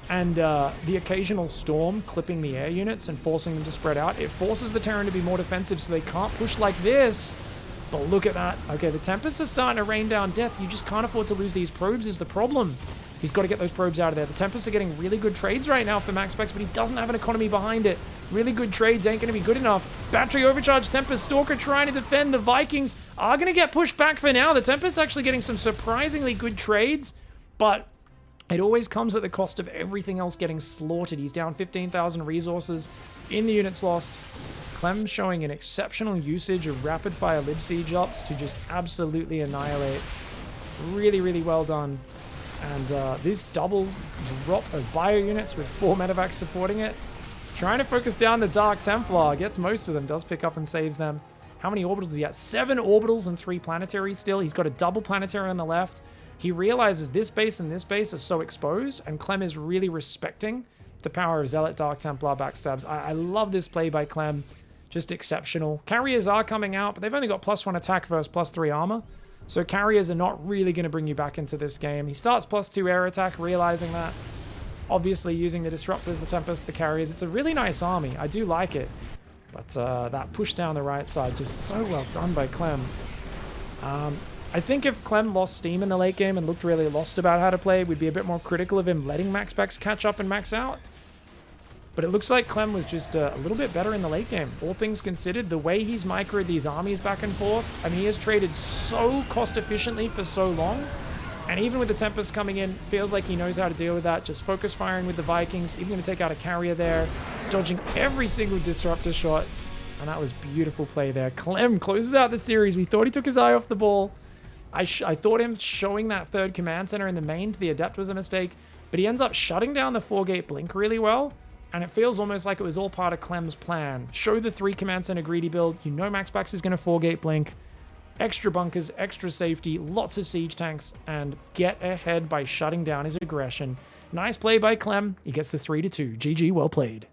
[SPEAKER 1] and the occasional storm clipping the air units and forcing them to spread out, it forces the Terran to be more defensive so they can't push like this. But look at that. Okay, the Tempests are starting to rain down death. You just can't afford to lose these probes is the problem. He's got to get those probes out of there. The Tempests are getting really good trades right now for MAXPAX, but he doesn't have an economy behind it. Really good trades ain't going to be good enough. Battery overcharge, Tempest, Stalker trying to defend. The Vikings are going to get pushed back for now. The Tempest actually getting some surprisingly good trades, but it always comes at the cost of everything else getting slaughtered. He's down 15,000 resources in the units lost. Clem showing an exceptional usage of rapid-fire lib siege ops to just absolutely annihilate. Really, really well done. And this double drop of bio units with 4 medevacs supporting it. Trying to focus down the Dark Templar. Gets most of them. Does pick up and saves them. How many orbitals does he have? 7 orbitals and 3 planetaries still. He's got a double planetary on the left. He realizes this base and this base are so exposed, and Clem is really respecting the power of Zealot, Dark Templar, backstabs. I love this play by Clem. Just exceptional. Carriers are coming out, but they've only got +1 attack versus +3 armor. So carriers are not really going to bring you back into this game. He starts +2 air attack, realizing that. Obviously using the Disruptors, the Tempest, the carriers. It's a really nice army. I do like it. But that push down the right side, just so well done by Clem. I think if Clem lost steam in the late game and looked really lost about how to play, we'd be a bit more critical of him letting MAXPAX catch up and max out. But it looks like Clem was just a little bit better in the late game. All things considered, the way he's microed these armies back and forth, I mean, he has traded so cost efficiently for so long. And even with the Tempest coming in, feels like he knows how to deal with that. Just focus firing with the Vikings, even going to take out a carrier there, dodging every single disruptor shot. And that was beautiful play there. Clem closes out the series. We thought he took his eye off the ball. I thought him showing that 3rd command center in the main to the Adept was a mistake, but he ends up shutting down the 4-gate blink really well. And it feels almost like it was all part of Clem's plan. Show the 3 command center greedy build. You know MAXPAX is going to 4-gate blink. Extra bunkers, extra safety, lots of siege tanks, and get ahead by shutting down his aggression. Nice play by Clem. He gets the 3-2. GG, well played.